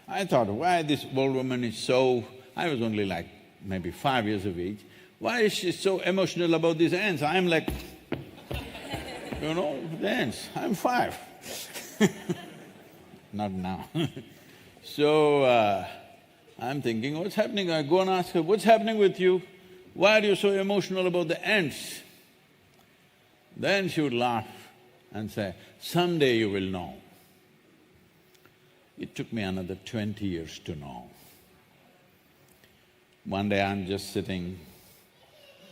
I thought, why this old woman is so… I was only like maybe 5 years of age. Why is she so emotional about these ants? I'm like, the ants, I'm 5. Not now. So, I'm thinking, what's happening? I go and ask her, what's happening with you? Why are you so emotional about the ants? Then she would laugh and say, someday you will know. It took me another 20 years to know. One day I'm just sitting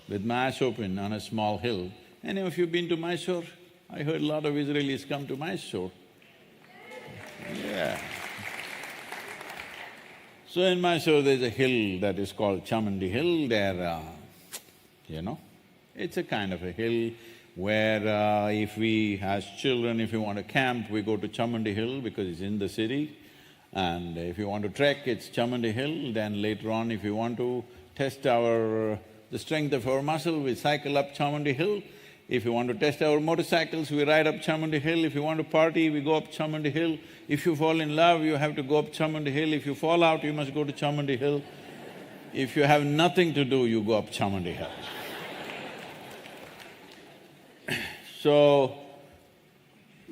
with my eyes open on a small hill. Any of you been to Mysore? I heard a lot of Israelis come to Mysore. Yeah. So in Mysore there's a hill that is called Chamandi Hill. There, it's a kind of a hill where if we as children, if we want to camp, we go to Chamandi Hill because it's in the city. And if you want to trek, it's Chamundi Hill. Then later on, if you want to test the strength of our muscle, we cycle up Chamundi Hill. If you want to test our motorcycles, we ride up Chamundi Hill. If you want to party, we go up Chamundi Hill. If you fall in love, you have to go up Chamundi Hill. If you fall out, you must go to Chamundi Hill. If you have nothing to do, you go up Chamundi Hill. So,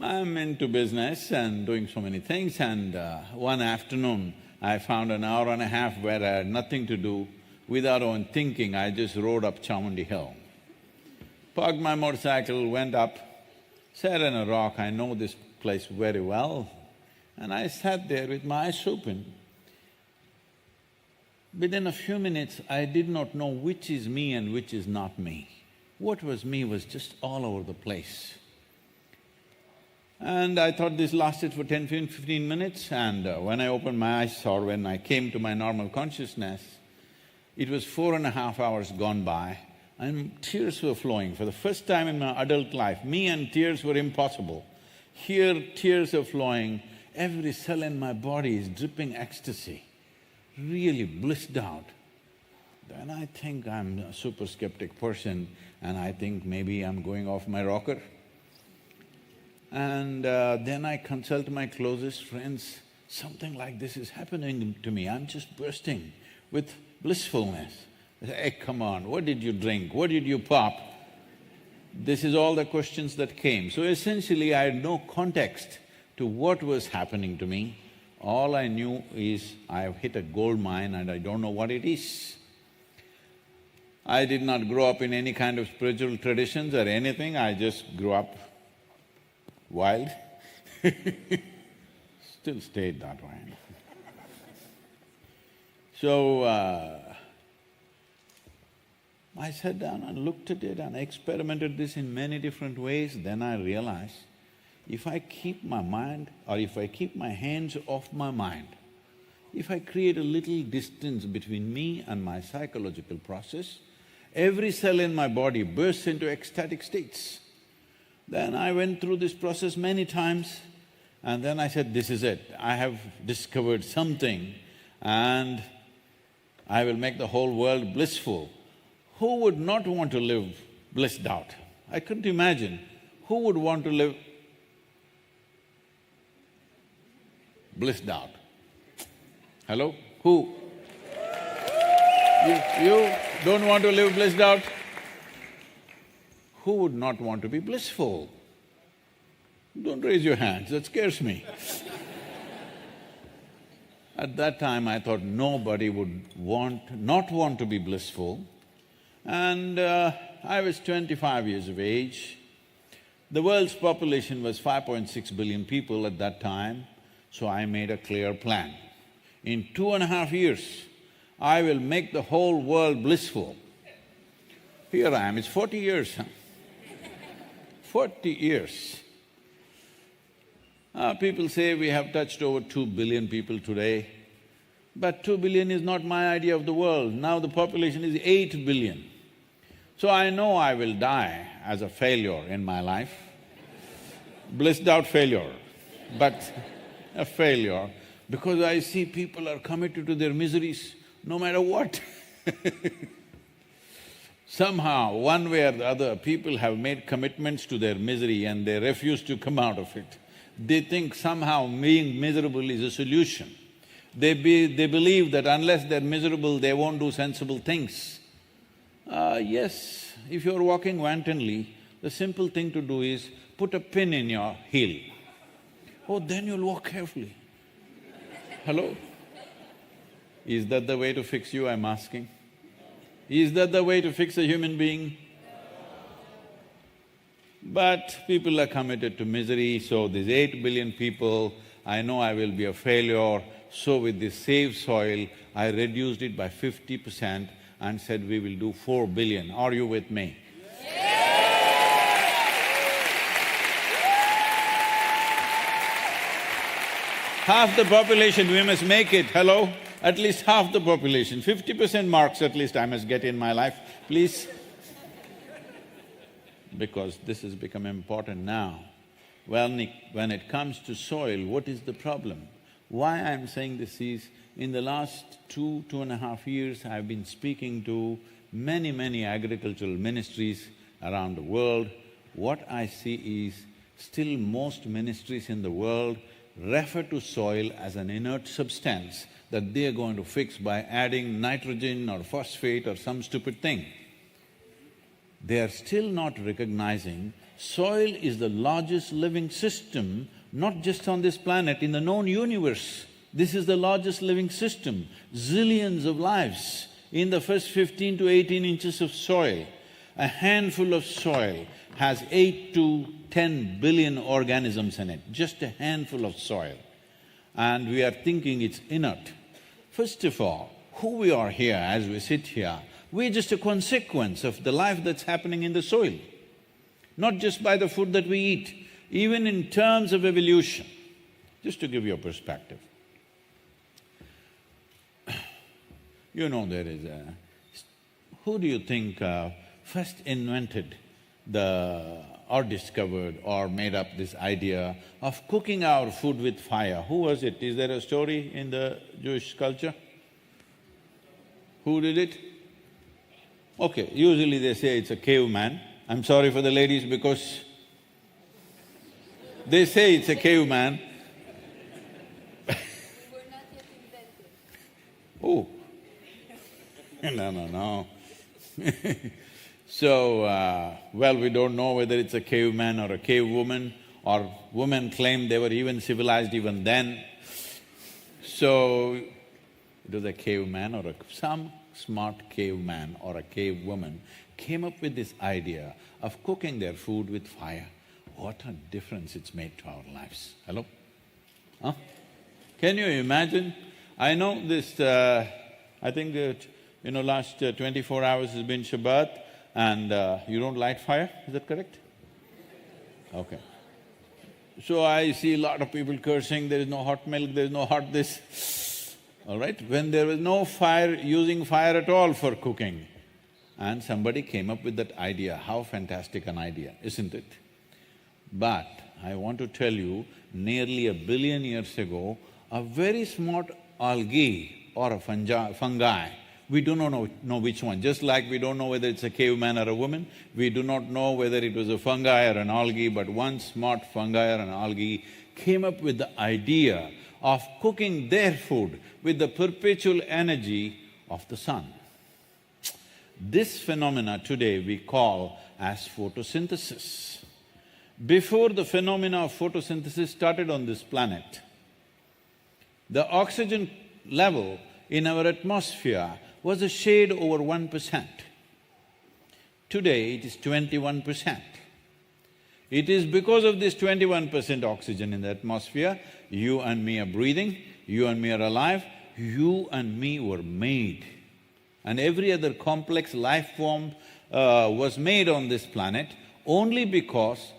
I'm into business and doing so many things, and one afternoon I found an hour and a half where I had nothing to do. Without even thinking, I just rode up Chamundi Hill. Parked my motorcycle, went up, sat on a rock. I know this place very well, and I sat there with my eyes open. Within a few minutes, I did not know which is me and which is not me. What was me was just all over the place. And I thought this lasted for 10–15 minutes, and when I opened my eyes or when I came to my normal consciousness, it was 4.5 hours gone by and tears were flowing. For the first time in my adult life, me and tears were impossible. Here tears are flowing, every cell in my body is dripping ecstasy, really blissed out. Then I think I'm a super skeptic person and I think maybe I'm going off my rocker. And then I consult my closest friends, something like this is happening to me, I'm just bursting with blissfulness. I say, hey, come on, what did you drink? What did you pop? This is all the questions that came. So essentially, I had no context to what was happening to me. All I knew is I have hit a gold mine and I don't know what it is. I did not grow up in any kind of spiritual traditions or anything, I just grew up wild. Still stayed that way. So, I sat down and looked at it and experimented this in many different ways. Then I realized, if I keep my mind or if I keep my hands off my mind, if I create a little distance between me and my psychological process, every cell in my body bursts into ecstatic states. Then I went through this process many times and then I said, this is it, I have discovered something and I will make the whole world blissful. Who would not want to live blissed out? I couldn't imagine. Who would want to live blissed out? Hello? Who? You don't want to live blissed out? Who would not want to be blissful? Don't raise your hands, that scares me. At that time I thought nobody would not want to be blissful. And I was 25 years of age. The world's population was 5.6 billion people at that time, so I made a clear plan. In 2.5 years, I will make the whole world blissful. Here I am, it's 40 years, huh? 40 years. People say we have touched over 2 billion people today, but 2 billion is not my idea of the world. Now the population is 8 billion. So I know I will die as a failure in my life, blissed out failure, but a failure, because I see people are committed to their miseries no matter what. Somehow, one way or the other, people have made commitments to their misery and they refuse to come out of it. They think somehow being miserable is a solution. They believe that unless they're miserable, they won't do sensible things. Yes, if you're walking wantonly, the simple thing to do is put a pin in your heel. Oh, then you'll walk carefully. Hello? Is that the way to fix you, I'm asking? Is that the way to fix a human being? But people are committed to misery, so these 8 billion people, I know I will be a failure, so with this Save Soil, I reduced it by 50% and said we will do 4 billion. Are you with me? Half the population, we must make it, hello? At least half the population, 50% marks at least I must get in my life, please. Because this has become important now. When it comes to soil, what is the problem? Why I'm saying this is, in the last 2.5 years, I've been speaking to many agricultural ministries around the world. What I see is, still most ministries in the world refer to soil as an inert substance that they are going to fix by adding nitrogen or phosphate or some stupid thing. They are still not recognizing soil is the largest living system, not just on this planet, in the known universe. This is the largest living system, zillions of lives in the first 15 to 18 inches of soil. A handful of soil has 8 to 10 billion organisms in it, just a handful of soil. And we are thinking it's inert. First of all, who we are here as we sit here, we're just a consequence of the life that's happening in the soil. Not just by the food that we eat, even in terms of evolution. Just to give you a perspective. You know there is a… Who do you think first invented or discovered or made up this idea of cooking our food with fire? Who was it? Is there a story in the Jewish culture? Who did it? Okay, usually they say it's a caveman. I'm sorry for the ladies because they say it's a caveman. Oh, no. So, well, we don't know whether it's a caveman or a cave woman, or women claim they were even civilized even then. So, it was a caveman or some smart caveman or a cave woman came up with this idea of cooking their food with fire. What a difference it's made to our lives. Hello? Huh? Can you imagine? I know this… I think last 24 hours has been Shabbat and you don't light fire, is that correct? Okay. So I see a lot of people cursing, there is no hot milk, there is no hot this, all right? When there was no fire, using fire at all for cooking, and somebody came up with that idea, how fantastic an idea, isn't it? But I want to tell you, nearly 1 billion years ago, a very smart algae or a fungi, we do not know which one. Just like we don't know whether it's a caveman or a woman, we do not know whether it was a fungi or an algae, but one smart fungi or an algae came up with the idea of cooking their food with the perpetual energy of the sun. This phenomena today we call as photosynthesis. Before the phenomena of photosynthesis started on this planet, the oxygen level in our atmosphere was a shade over 1%. Today it is 21%. It is because of this 21% oxygen in the atmosphere, you and me are breathing, you and me are alive, you and me were made. And every other complex life form was made on this planet only because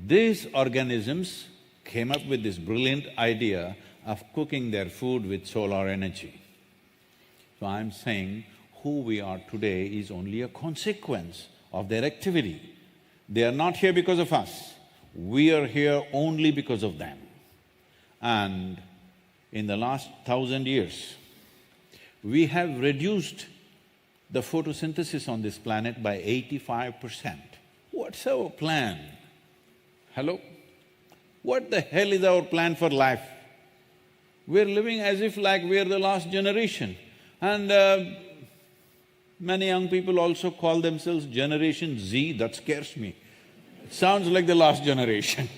these organisms came up with this brilliant idea of cooking their food with solar energy. So I'm saying who we are today is only a consequence of their activity. They are not here because of us, we are here only because of them. And in the last 1,000 years, we have reduced the photosynthesis on this planet by 85%. What's our plan? Hello? What the hell is our plan for life? We're living as if like we're the last generation. And many young people also call themselves Generation Z, that scares me. It sounds like the last generation.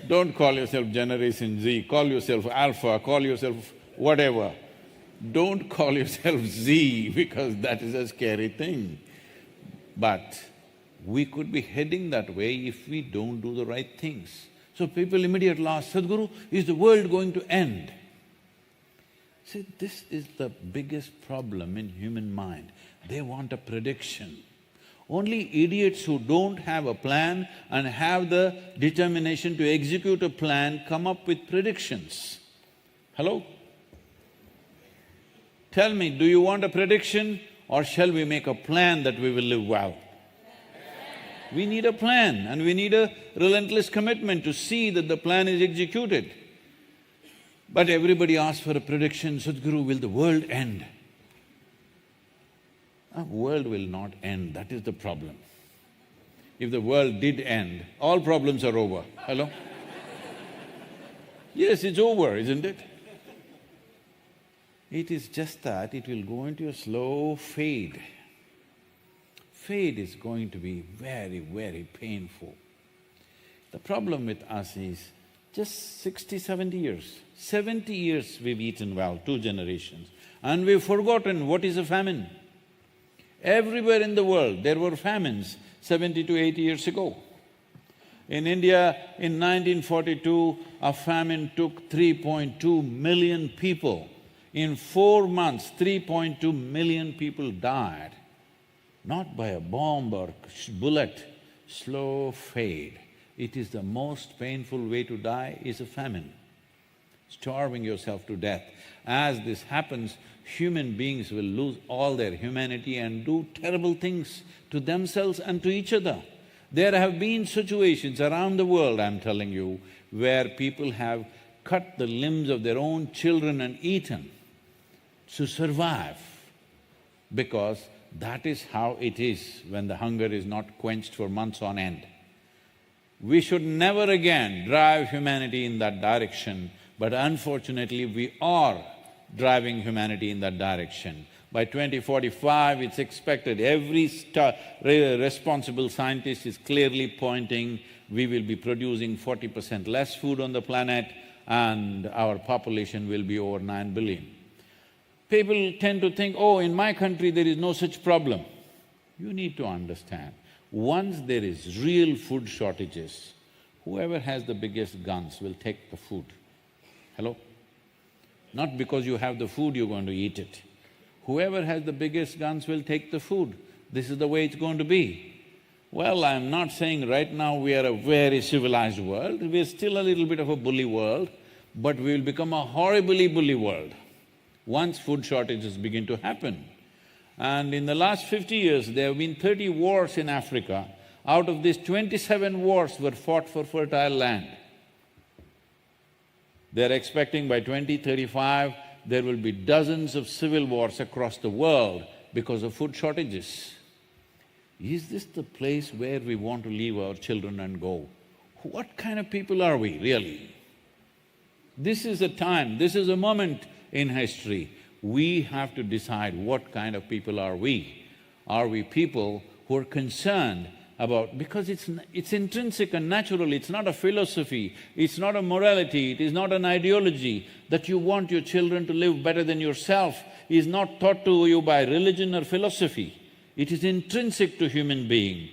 Don't call yourself Generation Z, call yourself Alpha, call yourself whatever. Don't call yourself Z because that is a scary thing. But we could be heading that way if we don't do the right things. So people immediately ask, Sadhguru, is the world going to end? See, this is the biggest problem in human mind. They want a prediction. Only idiots who don't have a plan and have the determination to execute a plan come up with predictions. Hello? Tell me, do you want a prediction or shall we make a plan that we will live well? We need a plan and we need a relentless commitment to see that the plan is executed. But everybody asks for a prediction, Sadhguru, will the world end? The world will not end, that is the problem. If the world did end, all problems are over. Hello? Yes, it's over, isn't it? It is just that it will go into a slow fade. Fade is going to be very, very painful. The problem with us is just 60, 70 years. 70 years we've eaten well, 2 generations, and we've forgotten what is a famine. Everywhere in the world there were famines 70 to 80 years ago. In India, in 1942, a famine took 3.2 million people. In 4 months, 3.2 million people died. Not by a bomb or bullet, slow fade. It is the most painful way to die is a famine, starving yourself to death. As this happens, human beings will lose all their humanity and do terrible things to themselves and to each other. There have been situations around the world, I'm telling you, where people have cut the limbs of their own children and eaten to survive, because that is how it is when the hunger is not quenched for months on end. We should never again drive humanity in that direction, but unfortunately we are driving humanity in that direction. By 2045, it's expected, every responsible scientist is clearly pointing, we will be producing 40% less food on the planet and our population will be over 9 billion. People tend to think, oh, in my country there is no such problem. You need to understand, once there is real food shortages, whoever has the biggest guns will take the food. Hello? Not because you have the food you're going to eat it. Whoever has the biggest guns will take the food. This is the way it's going to be. Well, I'm not saying right now we are a very civilized world, we're still a little bit of a bully world, but we will become a horribly bully world once food shortages begin to happen. And in the last 50 years, there have been 30 wars in Africa. Out of these, 27 wars were fought for fertile land. They're expecting by 2035, there will be dozens of civil wars across the world because of food shortages. Is this the place where we want to leave our children and go? What kind of people are we, really? This is a time, this is a moment in history. We have to decide what kind of people are we. Are we people who are concerned about… because it's intrinsic and natural, it's not a philosophy, it's not a morality, it is not an ideology that you want your children to live better than yourself, is not taught to you by religion or philosophy. It is intrinsic to human being.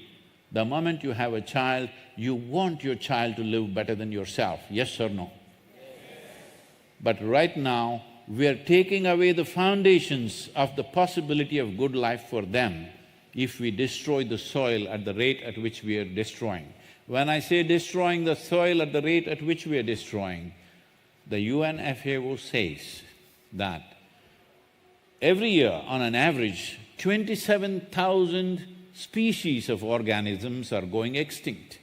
The moment you have a child, you want your child to live better than yourself, yes or no? But right now, we are taking away the foundations of the possibility of good life for them if we destroy the soil at the rate at which we are destroying. When I say destroying the soil at the rate at which we are destroying, the UN FAO says that every year, on an average, 27,000 species of organisms are going extinct.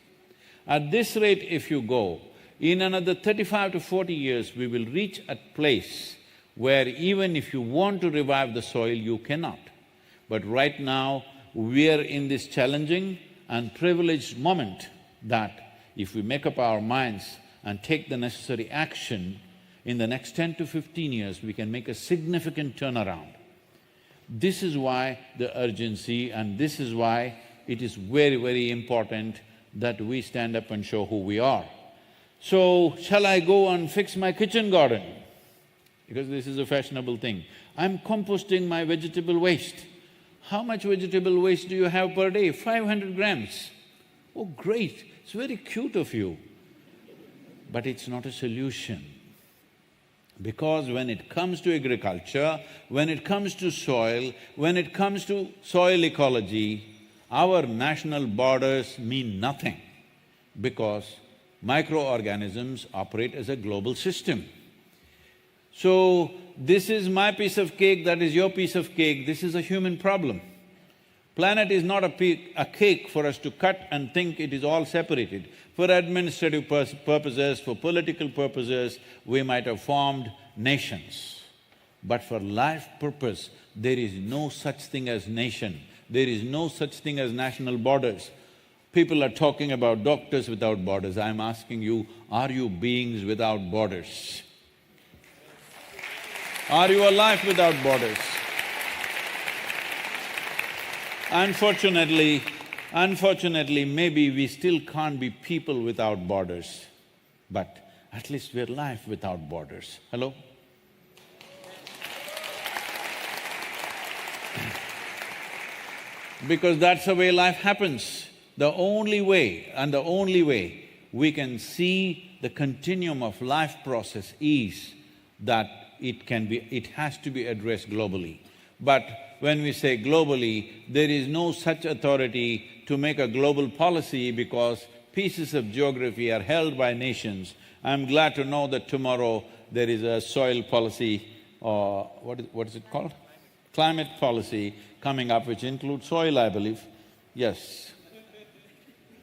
At this rate, if you go, in another 35 to 40 years, we will reach a place where even if you want to revive the soil, you cannot. But right now, we are in this challenging and privileged moment that if we make up our minds and take the necessary action, in the next 10 to 15 years, we can make a significant turnaround. This is why the urgency, and this is why it is very, very important that we stand up and show who we are. So, shall I go and fix my kitchen garden? Because this is a fashionable thing. I'm composting my vegetable waste. How much vegetable waste do you have per day? 500 grams. Oh, great, it's very cute of you. But it's not a solution. Because when it comes to agriculture, when it comes to soil, when it comes to soil ecology, our national borders mean nothing, because microorganisms operate as a global system. So, this is my piece of cake, that is your piece of cake, this is a human problem. Planet is not a cake for us to cut and think it is all separated. For administrative purposes, for political purposes, we might have formed nations. But for life purpose, there is no such thing as nation. There is no such thing as national borders. People are talking about doctors without borders. I'm asking you, are you beings without borders? Are you a life without borders? Unfortunately, maybe we still can't be people without borders, but at least we're life without borders. Hello? Because that's the way life happens. The only way we can see the continuum of life process is that it has to be addressed globally. But when we say globally, there is no such authority to make a global policy because pieces of geography are held by nations. I'm glad to know that tomorrow there is a soil policy, or what is it called? Climate policy coming up, which includes soil, I believe. Yes.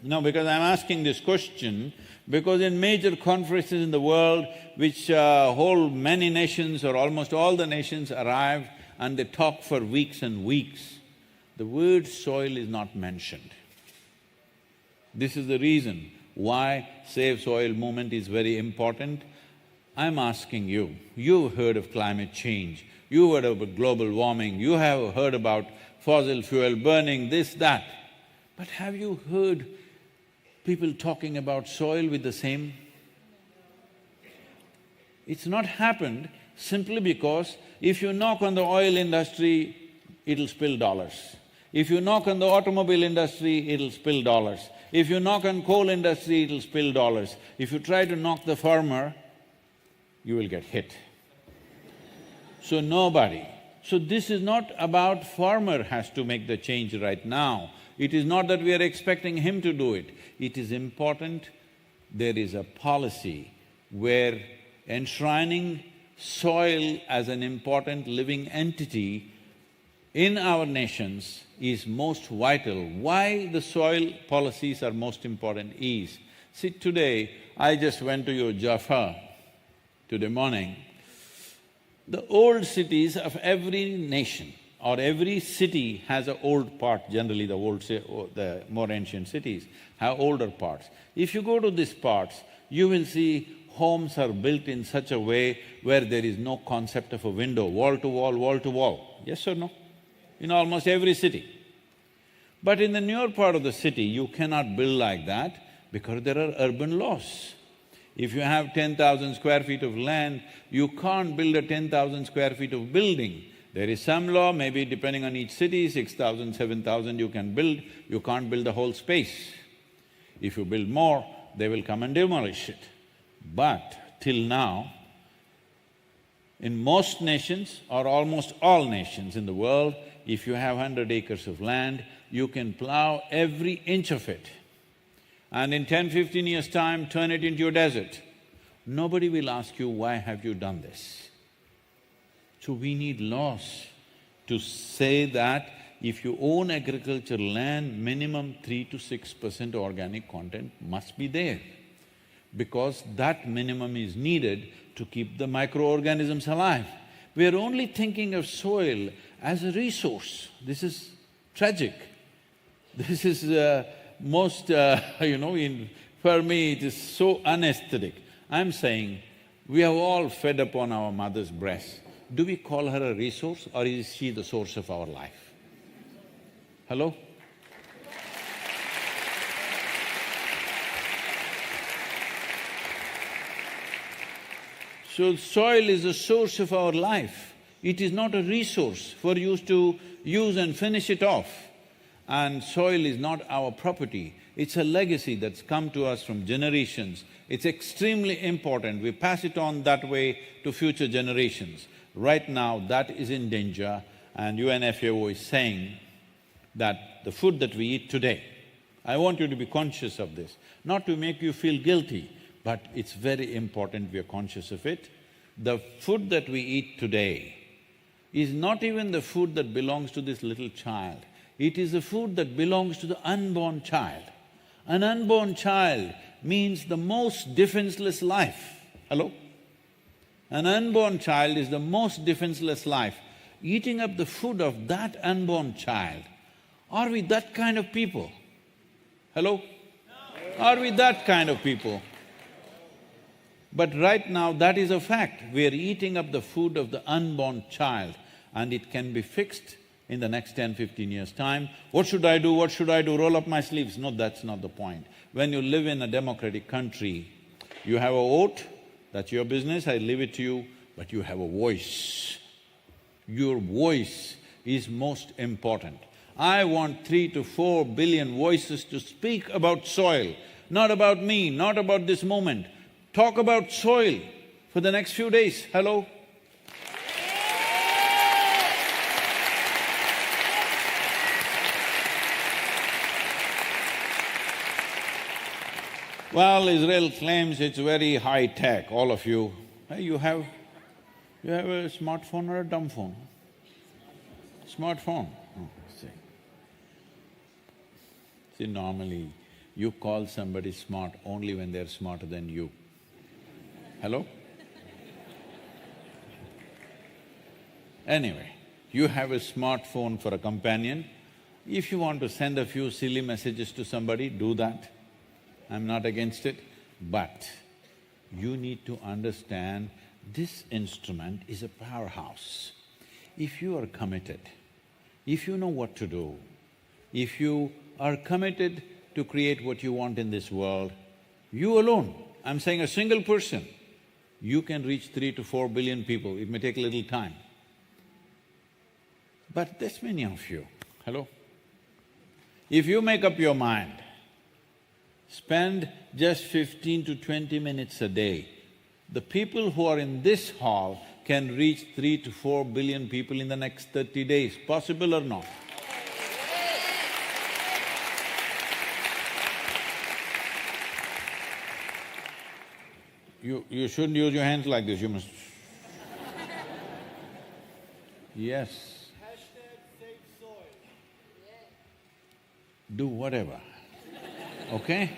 No, because I'm asking this question because in major conferences in the world which hold many nations or almost all the nations arrive and they talk for weeks and weeks, the word soil is not mentioned. This is the reason why Save Soil movement is very important. I'm asking you, you've heard of climate change, you've heard about global warming, you have heard about fossil fuel burning, this, that, but have you heard people talking about soil with the same? It's not happened simply because if you knock on the oil industry, it'll spill dollars. If you knock on the automobile industry, it'll spill dollars. If you knock on coal industry, it'll spill dollars. If you try to knock the farmer, you will get hit. So nobody. So this is not about farmer has to make the change right now. It is not that we are expecting him to do it. It is important there is a policy where enshrining soil as an important living entity in our nations is most vital. Why the soil policies are most important is, see, today I just went to your Jaffa today morning. The old cities of every nation or every city has an old part, generally the more ancient cities have older parts. If you go to these parts, you will see homes are built in such a way where there is no concept of a window, wall to wall, wall to wall. Yes or no? In almost every city. But in the newer part of the city, you cannot build like that because there are urban laws. If you have 10,000 square feet of land, you can't build a 10,000 square feet of building. There is some law, maybe depending on each city, 6,000, 7,000 you can build, you can't build the whole space. If you build more, they will come and demolish it. But till now, in most nations or almost all nations in the world, if you have 100 acres of land, you can plow every inch of it and in 10-15 years' time turn it into a desert. Nobody will ask you, why have you done this? So we need laws to say that if you own agricultural land, minimum 3 to 6% organic content must be there, because that minimum is needed to keep the microorganisms alive. We are only thinking of soil as a resource. This is tragic. This is for me it is so unaesthetic. I'm saying, we have all fed upon our mother's breast. Do we call her a resource or is she the source of our life? Hello? So soil is the source of our life. It is not a resource for you to use and finish it off. And soil is not our property, it's a legacy that's come to us from generations. It's extremely important, we pass it on that way to future generations. Right now, that is in danger, and UNFAO is saying that the food that we eat today, I want you to be conscious of this, not to make you feel guilty, but it's very important we are conscious of it. The food that we eat today is not even the food that belongs to this little child. It is the food that belongs to the unborn child. An unborn child means the most defenseless life. Hello? An unborn child is the most defenseless life. Eating up the food of that unborn child, are we that kind of people? Hello? Are we that kind of people? But right now, that is a fact. We are eating up the food of the unborn child, and it can be fixed in the next 10-15 years' time. What should I do? What should I do? Roll up my sleeves. No, that's not the point. When you live in a democratic country, you have a vote, that's your business, I leave it to you, but you have a voice. Your voice is most important. I want 3 to 4 billion voices to speak about soil, not about me, not about this moment. Talk about soil for the next few days. Hello? Well, Israel claims it's very high-tech, all of you. Hey, you have a smartphone or a dumb phone? Smartphone. Oh, see, normally you call somebody smart only when they're smarter than you. Hello? Anyway, you have a smartphone for a companion. If you want to send a few silly messages to somebody, do that. I'm not against it, but you need to understand this instrument is a powerhouse. If you are committed, if you know what to do, if you are committed to create what you want in this world, you alone, I'm saying a single person, you can reach 3 to 4 billion people. It may take a little time. But there's many of you, hello? If you make up your mind, spend just 15 to 20 minutes a day. The people who are in this hall can reach 3 to 4 billion people in the next 30 days. Possible or not? You shouldn't use your hands like this, you must… Yes. Do whatever, okay?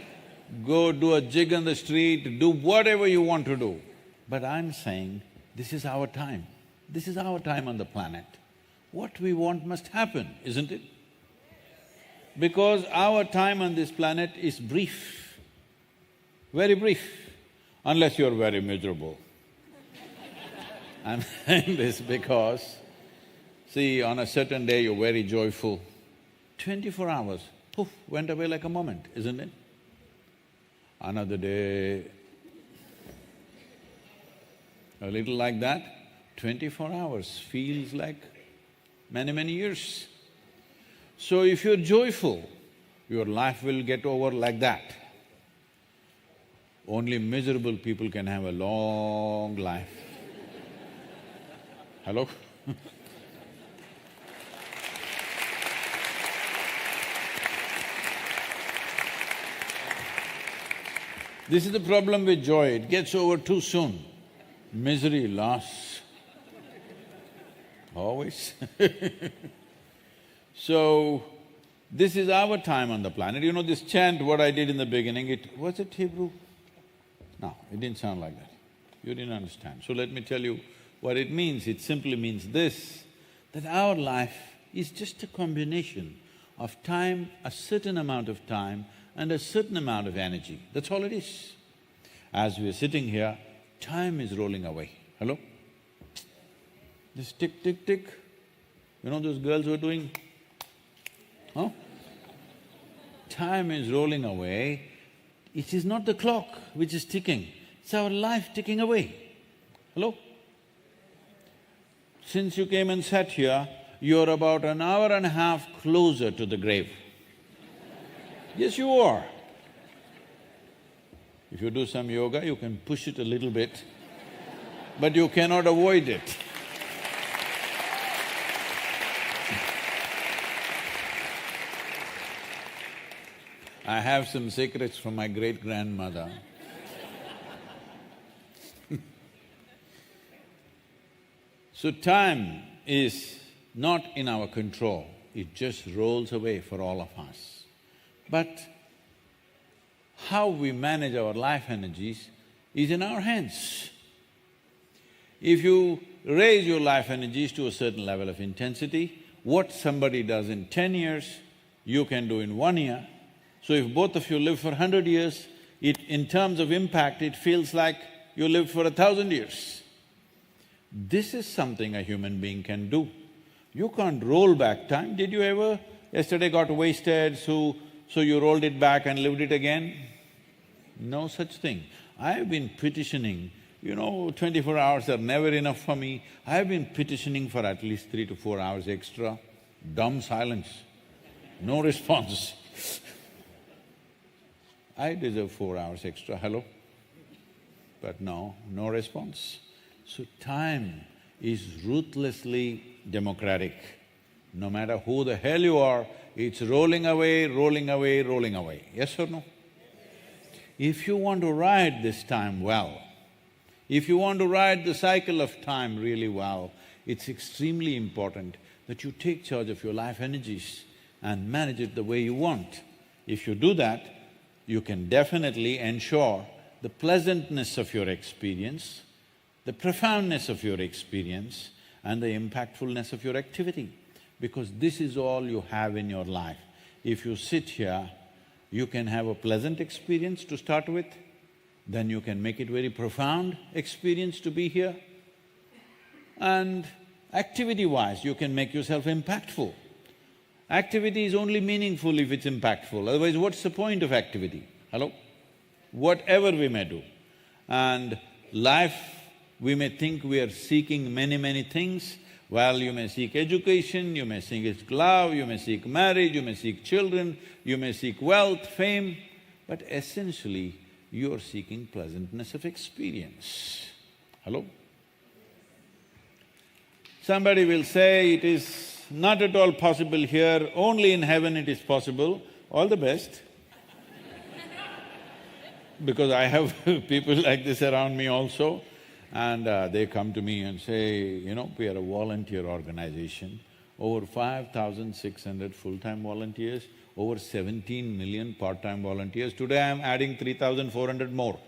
Go do a jig on the street, do whatever you want to do. But I'm saying, this is our time. This is our time on the planet. What we want must happen, isn't it? Because our time on this planet is brief, very brief, unless you're very miserable. I'm saying this because, see, on a certain day you're very joyful, 24 hours, poof, went away like a moment, isn't it? Another day, a little like that, 24 hours feels like many years. So if you're joyful, your life will get over like that. Only miserable people can have a long life. Hello? This is the problem with joy, it gets over too soon. Misery lasts always. So, this is our time on the planet. You know this chant, what I did in the beginning, was it Hebrew? No, it didn't sound like that. You didn't understand. So let me tell you what it means. It simply means this, that our life is just a combination of time, a certain amount of time, and a certain amount of energy. That's all it is. As we are sitting here, time is rolling away. Hello? Just tick, tick, tick. You know those girls who are doing, huh? Time is rolling away. It is not the clock which is ticking, it's our life ticking away. Hello? Since you came and sat here, you're about an hour and a half closer to the grave. Yes, you are. If you do some yoga, you can push it a little bit, but you cannot avoid it. I have some secrets from my great-grandmother. So time is not in our control. it just rolls away for all of us. But how we manage our life energies is in our hands. If you raise your life energies to a certain level of intensity, what somebody does in 10 years, you can do in 1 year. So if both of you live for 100 years, in terms of impact, it feels like you lived for 1,000 years. This is something a human being can do. You can't roll back time. Did you ever… yesterday got wasted, so you rolled it back and lived it again? No such thing. I've been petitioning, 24 hours are never enough for me. I've been petitioning for at least 3 to 4 hours extra. Dumb silence, no response. I deserve 4 hours extra, hello? But no response. So time is ruthlessly democratic. No matter who the hell you are, it's rolling away, rolling away, rolling away. Yes or no? If you want to ride this time well, if you want to ride the cycle of time really well, it's extremely important that you take charge of your life energies and manage it the way you want. If you do that, you can definitely ensure the pleasantness of your experience, the profoundness of your experience, and the impactfulness of your activity, because this is all you have in your life. If you sit here, you can have a pleasant experience to start with, then you can make it very profound experience to be here, and activity-wise, you can make yourself impactful. Activity is only meaningful if it's impactful, otherwise what's the point of activity? Hello? Whatever we may do. And life, we may think we are seeking many things. Well, you may seek education, you may seek love, you may seek marriage, you may seek children, you may seek wealth, fame, but essentially, you are seeking pleasantness of experience. Hello? Somebody will say it is not at all possible here, only in heaven it is possible. All the best. Because I have people like this around me also, and they come to me and say, we are a volunteer organization, over 5,600 full-time volunteers, over 17 million part-time volunteers. Today I am adding 3,400 more.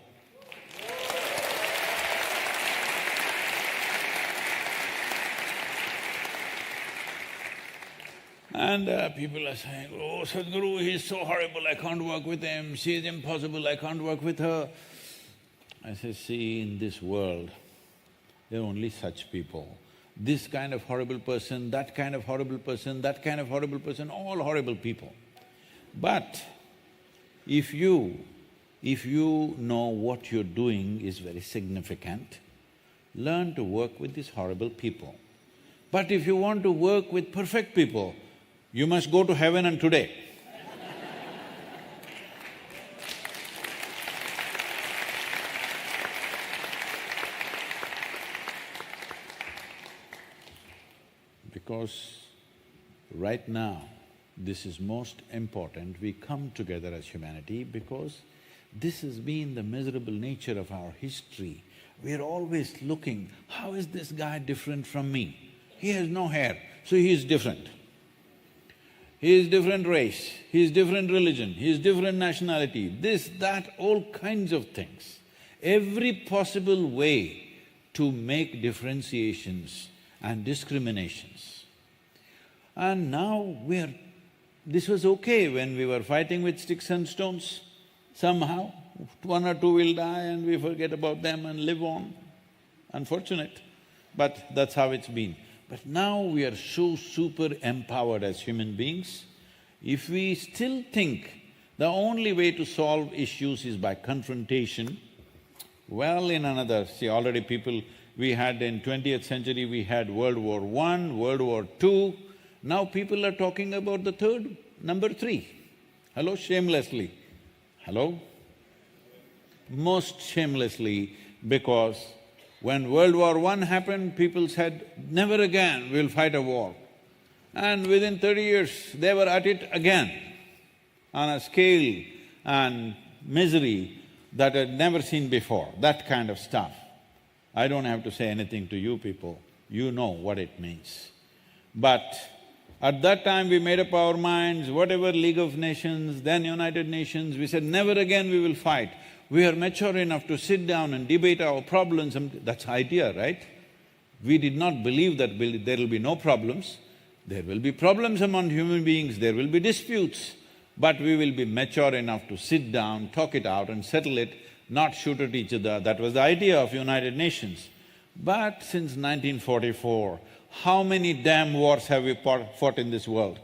And people are saying, oh, Sadhguru, he's so horrible, I can't work with him, she is impossible, I can't work with her. I say, see, in this world, there are only such people. This kind of horrible person, that kind of horrible person, that kind of horrible person, all horrible people. But if you know what you're doing is very significant, learn to work with these horrible people. But if you want to work with perfect people, you must go to heaven and today. Because right now, this is most important, we come together as humanity because this has been the miserable nature of our history. We are always looking, how is this guy different from me? He has no hair, so he is different. He is different race, he is different religion, he is different nationality, this, that, all kinds of things. Every possible way to make differentiations and discriminations. And now this was okay when we were fighting with sticks and stones. Somehow, 1 or 2 will die and we forget about them and live on. Unfortunate, but that's how it's been. But now we are so super empowered as human beings. If we still think the only way to solve issues is by confrontation, well, in another… see, already people… we had in 20th century, we had World War I, World War II, now people are talking about the third, number 3. Hello, shamelessly. Hello? Most shamelessly, because when World War I happened, people said, never again we'll fight a war. And within 30 years, they were at it again, on a scale and misery that I'd never seen before, that kind of stuff. I don't have to say anything to you people, you know what it means. But At that time we made up our minds, whatever League of Nations, then United Nations, we said never again we will fight. We are mature enough to sit down and debate our problems, and that's idea, right? We did not believe that there will be no problems. There will be problems among human beings, there will be disputes, but we will be mature enough to sit down, talk it out and settle it, not shoot at each other. That was the idea of United Nations. But since 1944, how many damn wars have we fought in this world?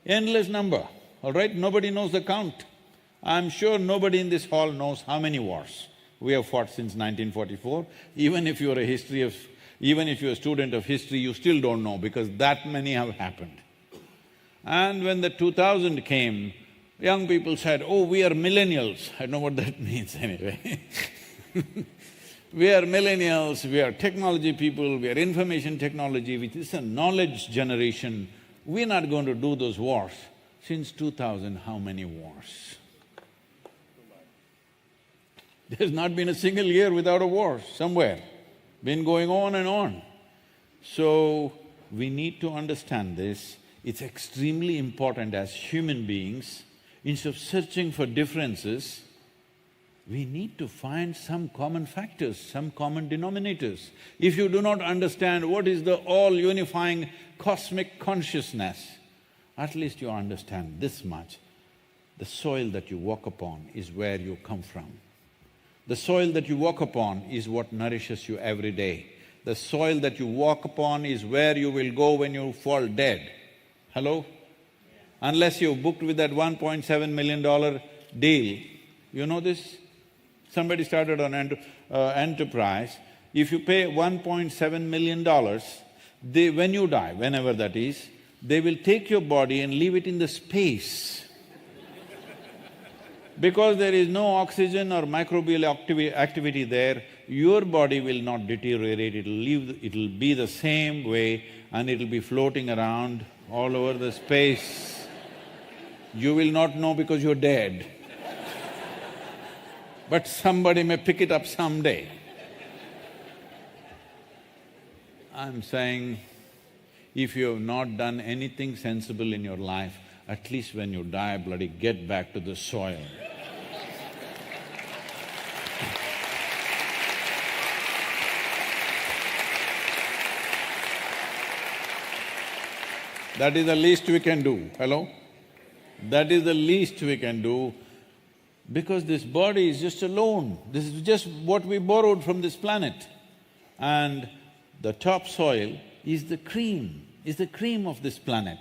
Endless number, all right? Nobody knows the count. I'm sure nobody in this hall knows how many wars we have fought since 1944. Even if you're a student of history, you still don't know because that many have happened. And when the 2000 came, young people said, oh, we are millennials. I don't know what that means anyway. We are millennials, we are technology people, we are information technology, which is a knowledge generation. We're not going to do those wars. Since 2000, how many wars? There's not been a single year without a war somewhere, been going on and on. So, we need to understand this. It's extremely important as human beings, instead of searching for differences, we need to find some common factors, some common denominators. If you do not understand what is the all-unifying cosmic consciousness, at least you understand this much. The soil that you walk upon is where you come from. The soil that you walk upon is what nourishes you every day. The soil that you walk upon is where you will go when you fall dead. Hello? Unless you've booked with that $1.7 million deal, you know this? Somebody started an enterprise, if you pay $1.7 million, when you die, whenever that is, they will take your body and leave it in the space. Because there is no oxygen or microbial activity there, your body will not deteriorate, it'll be the same way and it'll be floating around all over the space. You will not know because you're dead. But somebody may pick it up someday. I'm saying, if you have not done anything sensible in your life, at least when you die, bloody get back to the soil. That is the least we can do, hello? That is the least we can do. Because this body is just a loan, this is just what we borrowed from this planet. And the topsoil is the cream of this planet.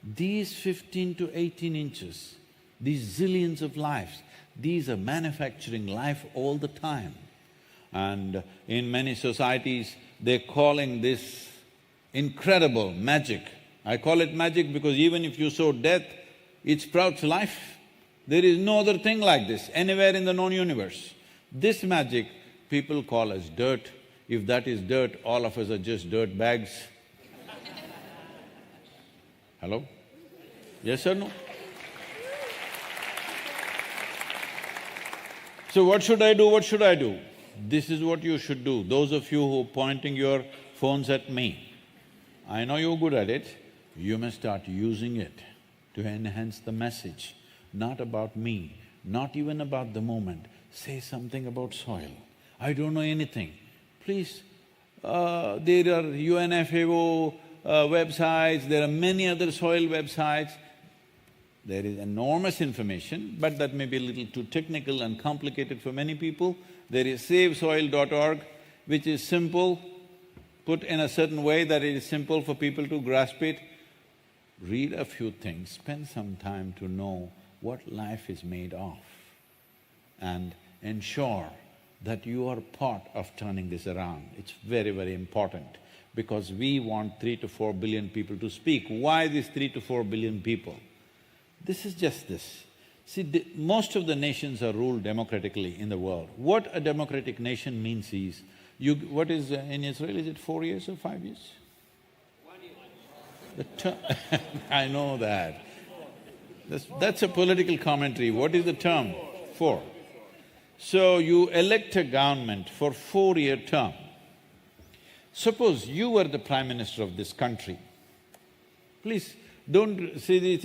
These 15 to 18 inches, these zillions of lives, these are manufacturing life all the time. And in many societies, they're calling this incredible magic. I call it magic because even if you sow death, it sprouts life. There is no other thing like this anywhere in the known universe. This magic people call as dirt. If that is dirt, all of us are just dirt bags. Hello? Yes or no? So what should I do, what should I do? This is what you should do. Those of you who are pointing your phones at me, I know you're good at it, you must start using it to enhance the message. Not about me, not even about the moment. Say something about soil. I don't know anything. Please, there are UNFAO websites, there are many other soil websites. There is enormous information, but that may be a little too technical and complicated for many people. There is savesoil.org, which is simple, put in a certain way that it is simple for people to grasp it. Read a few things, spend some time to know what life is made of, and ensure that you are part of turning this around. It's very, very important because we want 3 to 4 billion people to speak. Why these 3 to 4 billion people? This is just this. See, most of the nations are ruled democratically in the world. What a democratic nation means is, what is in Israel, is it 4 years or 5 years? 1 year. I know that. That's a political commentary. What is the term? 4. So you elect a government for 4-year term. Suppose you were the Prime Minister of this country Please, don't… see,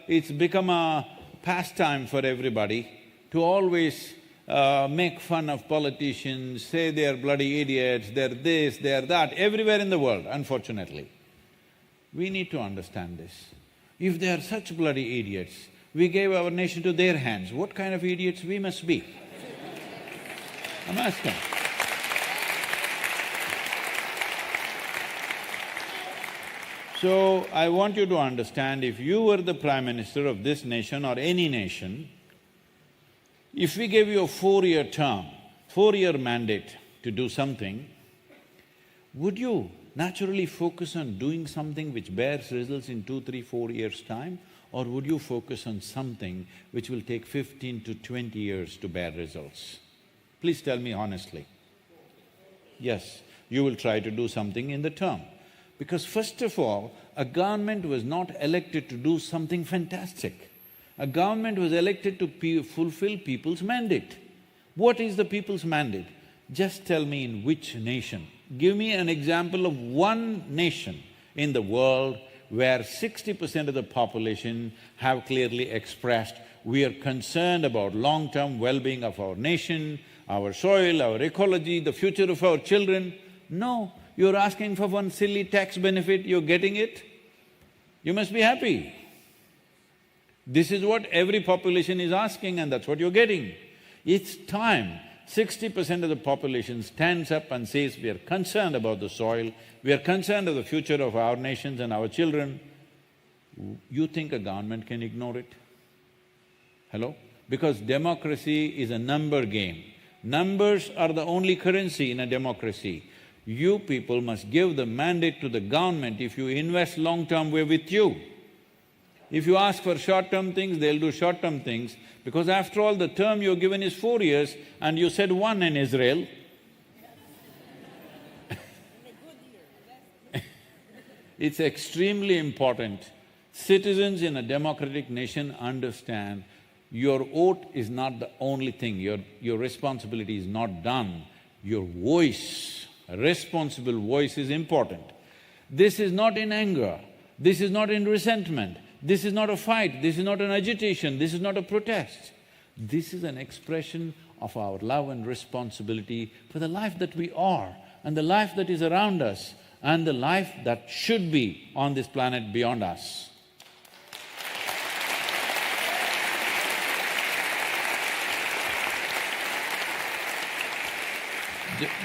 it's become a pastime for everybody to always make fun of politicians, say they're bloody idiots, they're this, they're that, everywhere in the world, unfortunately. We need to understand this. If they are such bloody idiots, we gave our nation to their hands, what kind of idiots we must be? I'm asking. So, I want you to understand, if you were the Prime Minister of this nation or any nation, if we gave you a 4-year term, 4-year mandate to do something, would you naturally focus on doing something which bears results in 2, 3, 4 years' time? Or would you focus on something which will take 15 to 20 years to bear results? Please tell me honestly. Yes, you will try to do something in the term. Because first of all, a government was not elected to do something fantastic. A government was elected to fulfill people's mandate. What is the people's mandate? Just tell me in which nation. Give me an example of one nation in the world where 60% of the population have clearly expressed, we are concerned about long-term well-being of our nation, our soil, our ecology, the future of our children. No, you're asking for one silly tax benefit, you're getting it. You must be happy. This is what every population is asking and that's what you're getting. It's time 60% of the population stands up and says, we are concerned about the soil, we are concerned of the future of our nations and our children. You think a government can ignore it? Hello? Because democracy is a number game. Numbers are the only currency in a democracy. You people must give the mandate to the government. If you invest long-term, we're with you. If you ask for short-term things, they'll do short-term things, because after all, the term you're given is 4 years and you said 1 in Israel. It's extremely important. Citizens in a democratic nation understand your vote is not the only thing, your responsibility is not done. Your voice, a responsible voice is important. This is not in anger, this is not in resentment, this is not a fight, this is not an agitation, this is not a protest. This is an expression of our love and responsibility for the life that we are and the life that is around us and the life that should be on this planet beyond us.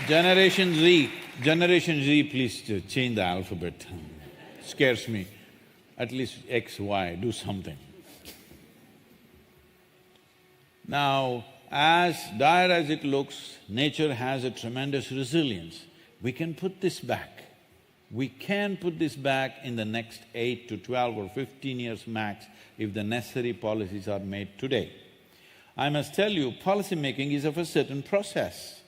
Generation Z, please change the alphabet. Scares me. At least X, Y, do something. Now, as dire as it looks, nature has a tremendous resilience. We can put this back. We can put this back in the next 8 to 12 or 15 years max if the necessary policies are made today. I must tell you, policy making is of a certain process.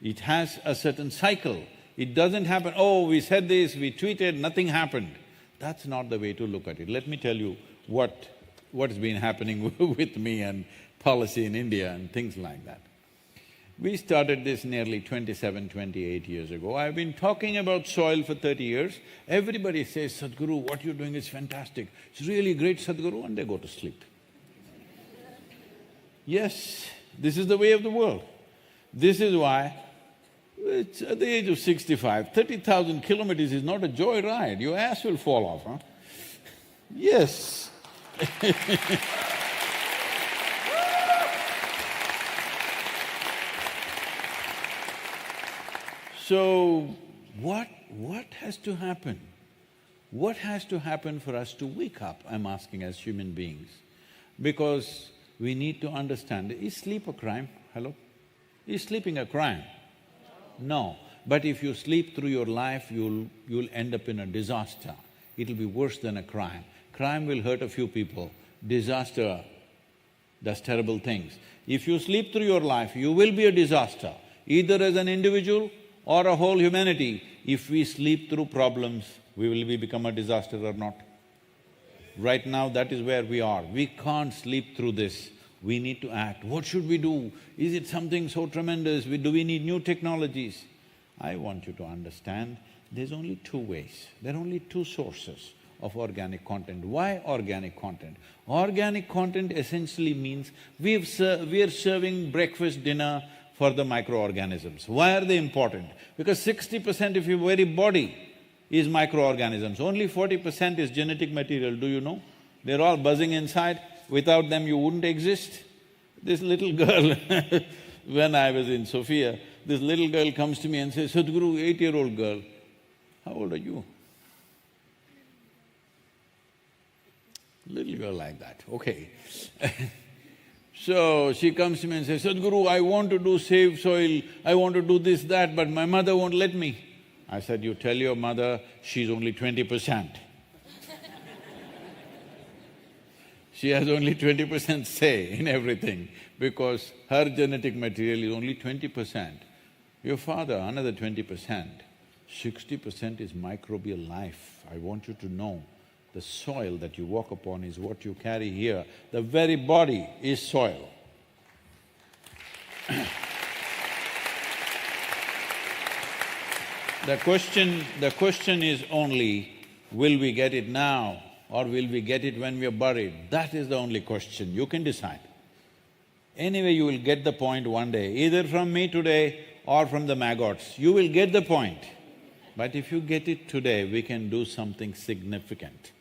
It has a certain cycle. It doesn't happen, oh, we said this, we tweeted, nothing happened. That's not the way to look at it. Let me tell you what's been happening with me and policy in India and things like that. We started this nearly 27, 28 years ago. I've been talking about soil for 30 years. Everybody says, Sadhguru, what you're doing is fantastic. It's really great, Sadhguru, and they go to sleep. Yes, this is the way of the world. This is why it's at the age of 65, 30,000 kilometers is not a joy ride. Your ass will fall off, huh? Yes. So, what has to happen? What has to happen for us to wake up, I'm asking, as human beings? Because we need to understand, is sleep a crime? Hello? Is sleeping a crime? No. But if you sleep through your life, you'll end up in a disaster. It'll be worse than a crime. Crime will hurt a few people. Disaster does terrible things. If you sleep through your life, you will be a disaster, either as an individual or a whole humanity. If we sleep through problems, we will become a disaster or not? Right now, that is where we are. We can't sleep through this. We need to act. What should we do? Is it something so tremendous? Do we need new technologies? I want you to understand, there's only two ways, there are only two sources of organic content. Why organic content? Organic content essentially means we are serving breakfast, dinner for the microorganisms. Why are they important? Because 60% of your very body is microorganisms, only 40% is genetic material, do you know? They're all buzzing inside, without them you wouldn't exist. This little girl when I was in Sofia, this little girl comes to me and says, Sadhguru, 8-year-old girl, how old are you? Little girl like that, okay. So she comes to me and says, Sadhguru, I want to do save soil, I want to do this, that, but my mother won't let me. I said, you tell your mother she's only 20%. She has only 20% say in everything because her genetic material is only 20%. Your father, another 20%. 60% is microbial life. I want you to know, the soil that you walk upon is what you carry here. The very body is soil. The question is only, will we get it now or will we get it when we are buried? That is the only question, you can decide. Anyway, you will get the point one day, either from me today or from the maggots, you will get the point. But if you get it today, we can do something significant.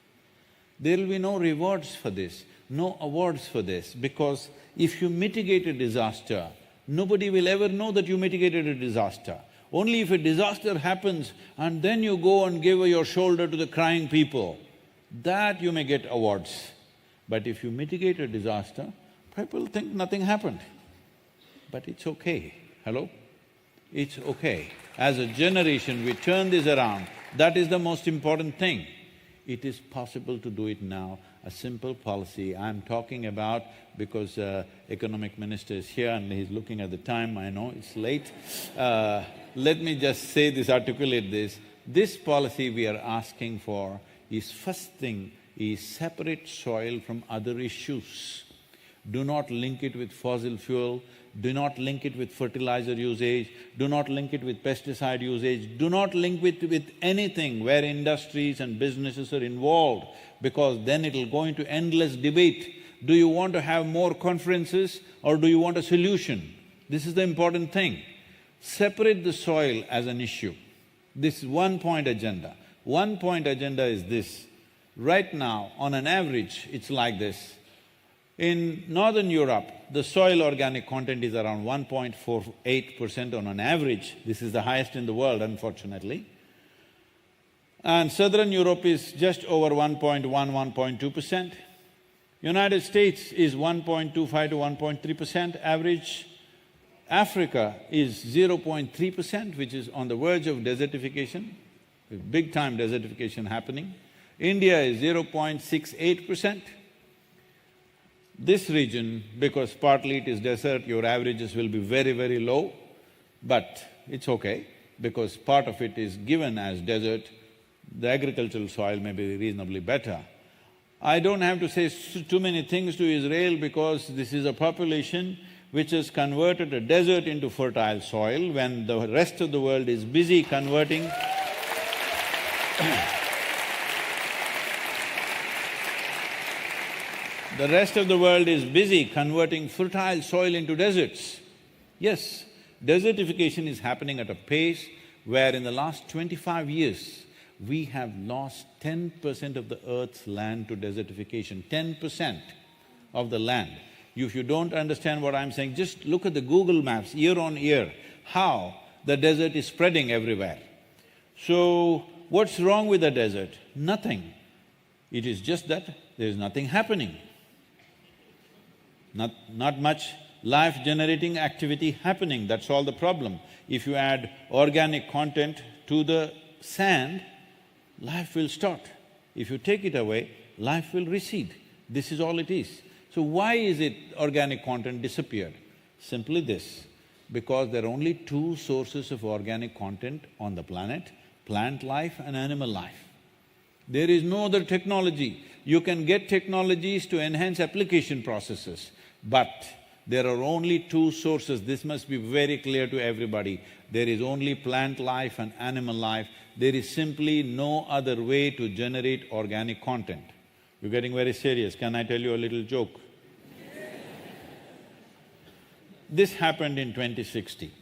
There will be no rewards for this, no awards for this, because if you mitigate a disaster, nobody will ever know that you mitigated a disaster. Only if a disaster happens and then you go and give your shoulder to the crying people, that you may get awards. But if you mitigate a disaster, people think nothing happened. But it's okay, hello? It's okay. As a generation, we turn this around. That is the most important thing. It is possible to do it now, a simple policy. I'm talking about, because economic minister is here and he's looking at the time, I know it's late. Let me just say this, articulate this. This policy we are asking for is, first thing, is separate soil from other issues. Do not link it with fossil fuel, do not link it with fertilizer usage, do not link it with pesticide usage, do not link it with anything where industries and businesses are involved, because then it'll go into endless debate. Do you want to have more conferences or do you want a solution? This is the important thing. Separate the soil as an issue. This is one-point agenda. One-point agenda is this. Right now, on an average, it's like this. In Northern Europe, the soil organic content is around 1.48% on an average. This is the highest in the world, unfortunately. And Southern Europe is just over 1.1, 1.2%. United States is 1.25 to 1.3% average. Africa is 0.3%, which is on the verge of desertification, big-time desertification happening. India is 0.68%. This region, because partly it is desert, your averages will be very, very low, but it's okay, because part of it is given as desert, the agricultural soil may be reasonably better. I don't have to say too many things to Israel because this is a population which has converted a desert into fertile soil when the rest of the world is busy converting the rest of the world is busy converting fertile soil into deserts. Yes, desertification is happening at a pace where in the last 25 years, we have lost 10% of the earth's land to desertification, 10% of the land. If you don't understand what I'm saying, just look at the Google Maps year on year, how the desert is spreading everywhere. So, what's wrong with the desert? Nothing. It is just that there is nothing happening. Not much life-generating activity happening, that's all the problem. If you add organic content to the sand, life will start. If you take it away, life will recede. This is all it is. So why is it organic content disappeared? Simply this, because there are only two sources of organic content on the planet, plant life and animal life. There is no other technology. You can get technologies to enhance application processes, but There are only two sources, this must be very clear to everybody. There is only plant life and animal life. There is simply no other way to generate organic content. You're getting very serious, can I tell you a little joke? This happened in 2060.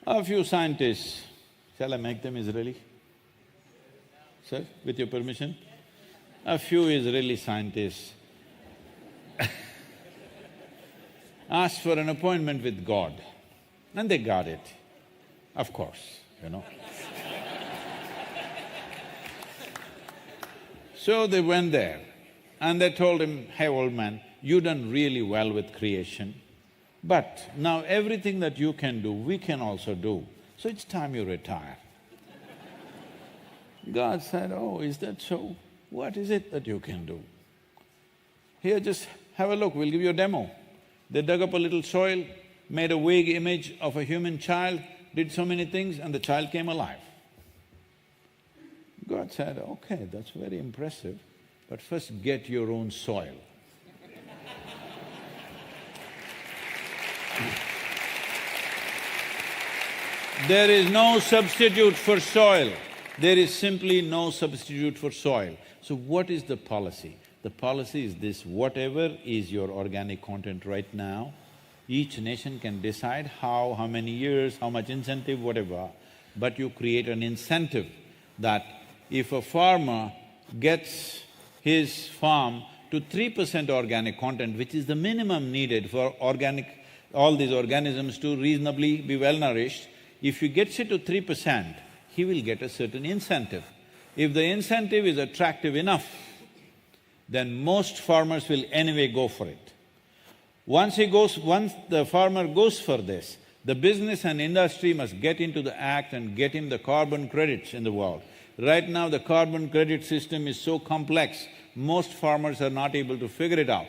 A few scientists, shall I make them Israeli? Sir, with your permission? A few Israeli scientists asked for an appointment with God, and they got it, of course, you know. So they went there and they told him, "Hey old man, you've done really well with creation, but now everything that you can do, we can also do, so it's time you retire." God said, "Oh, is that so? What is it that you can do? Here, just have a look, we'll give you a demo." They dug up a little soil, made a vague image of a human child, did so many things, and the child came alive. God said, "Okay, that's very impressive, but first get your own soil." There is no substitute for soil. There is simply no substitute for soil. So what is the policy? The policy is this: whatever is your organic content right now, each nation can decide how many years, how much incentive, whatever, but you create an incentive that if a farmer gets his farm to 3% organic content, which is the minimum needed for all these organisms to reasonably be well nourished, if he gets it to 3%, he will get a certain incentive. If the incentive is attractive enough, then most farmers will anyway go for it. Once the farmer goes for this, the business and industry must get into the act and get him the carbon credits in the world. Right now, the carbon credit system is so complex, most farmers are not able to figure it out.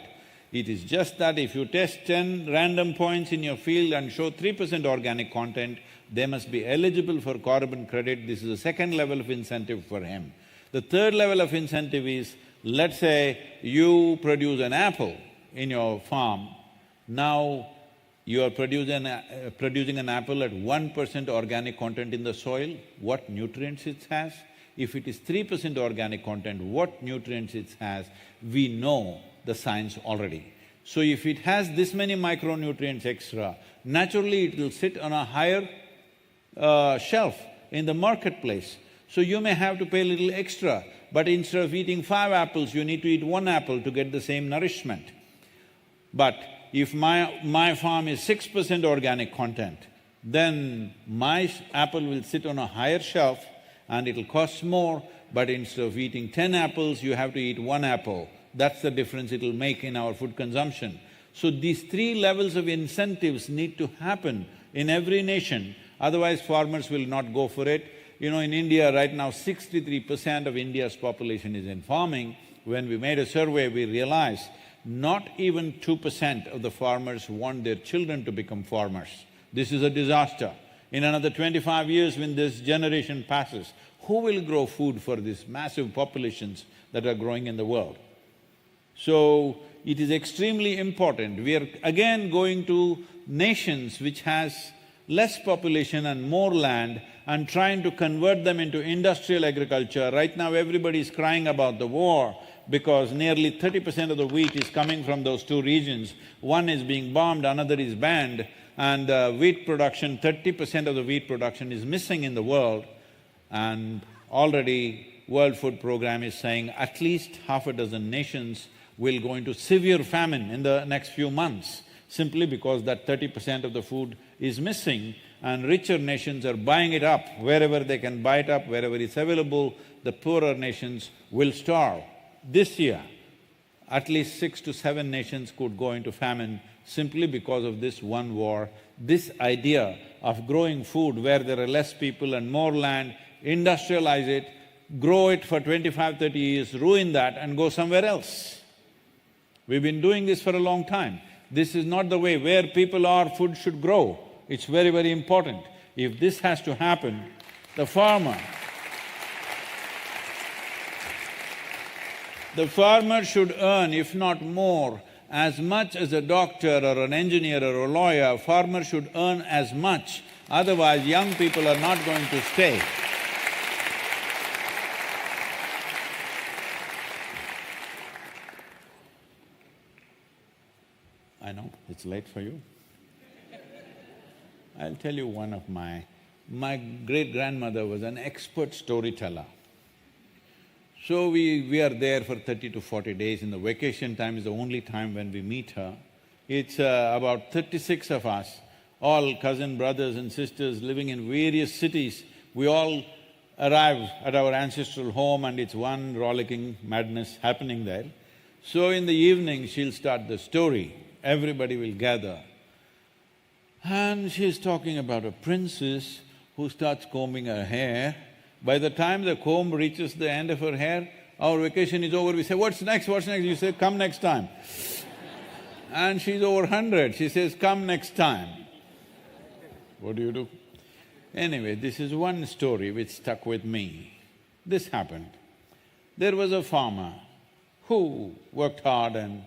It is just that if you test 10 random points in your field and show 3% organic content, they must be eligible for carbon credit. This is the second level of incentive for him. The third level of incentive is, let's say you produce an apple in your farm, now you are producing an apple at 1% organic content in the soil, what nutrients it has? If it is 3% organic content, what nutrients it has? We know the science already. So if it has this many micronutrients extra, naturally it will sit on a higher shelf in the marketplace. So you may have to pay a little extra, but instead of eating 5 apples, you need to eat 1 apple to get the same nourishment. But if my farm is 6% organic content, then my apple will sit on a higher shelf and it'll cost more, but instead of eating 10 apples, you have to eat 1 apple. That's the difference it'll make in our food consumption. So these 3 levels of incentives need to happen in every nation, otherwise farmers will not go for it. You know, in India right now, 63% of India's population is in farming. When we made a survey, we realized not even 2% of the farmers want their children to become farmers. This is a disaster. In another 25 years, when this generation passes, who will grow food for these massive populations that are growing in the world? So, it is extremely important. We are again going to nations which has less population and more land and trying to convert them into industrial agriculture. Right now, everybody is crying about the war because nearly 30% of the wheat is coming from those 2 regions. One is being bombed, another is banned, and wheat production, 30% of the wheat production is missing in the world. And already World Food Programme is saying at least half a dozen nations will go into severe famine in the next few months, simply because that 30% of the food is missing and richer nations are buying it up. Wherever they can buy it up, wherever it's available, the poorer nations will starve. This year, at least 6 to 7 nations could go into famine simply because of this one war. This idea of growing food where there are less people and more land, industrialize it, grow it for 25, 30 years, ruin that and go somewhere else. We've been doing this for a long time. This is not the way. Where people are, food should grow. It's very, very important. If this has to happen, the farmer should earn, if not more, as much as a doctor or an engineer or a lawyer, a farmer should earn as much, otherwise young people are not going to stay. I know, it's late for you. I'll tell you one of my great-grandmother was an expert storyteller. So we are there for 30 to 40 days. In the vacation time is the only time when we meet her. It's about 36 of us, all cousin brothers and sisters living in various cities. We all arrive at our ancestral home and it's one rollicking madness happening there. So in the evening, she'll start the story. Everybody will gather. And she's talking about a princess who starts combing her hair. By the time the comb reaches the end of her hair, our vacation is over. We say, what's next, what's next? You say, come next time. And she's over 100, she says, come next time. What do you do? Anyway, this is one story which stuck with me. This happened. There was a farmer who worked hard and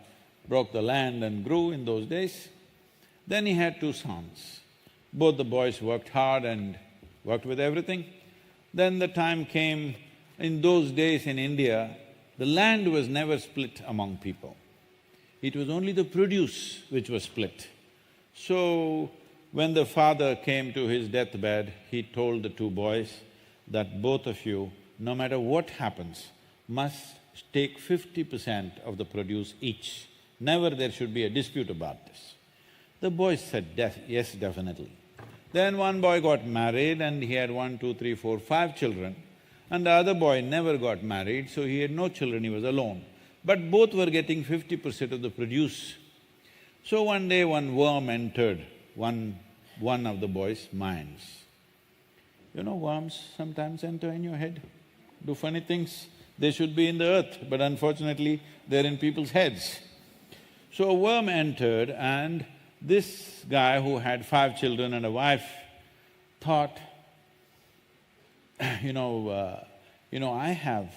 broke the land and grew in those days. Then he had two sons. Both the boys worked hard and worked with everything. Then the time came, in those days in India, the land was never split among people. It was only the produce which was split. So, when the father came to his deathbed, he told the two boys that both of you, no matter what happens, must take 50% of the produce each. Never there should be a dispute about this. The boys said, yes, definitely. Then one boy got married and he had 1, 2, 3, 4, 5 children. And the other boy never got married, so he had no children, he was alone. But both were getting 50% of the produce. So one day one worm entered one of the boys' minds. You know, worms sometimes enter in your head, do funny things. They should be in the earth, but unfortunately they're in people's heads. So a worm entered and this guy who had 5 children and a wife thought, I have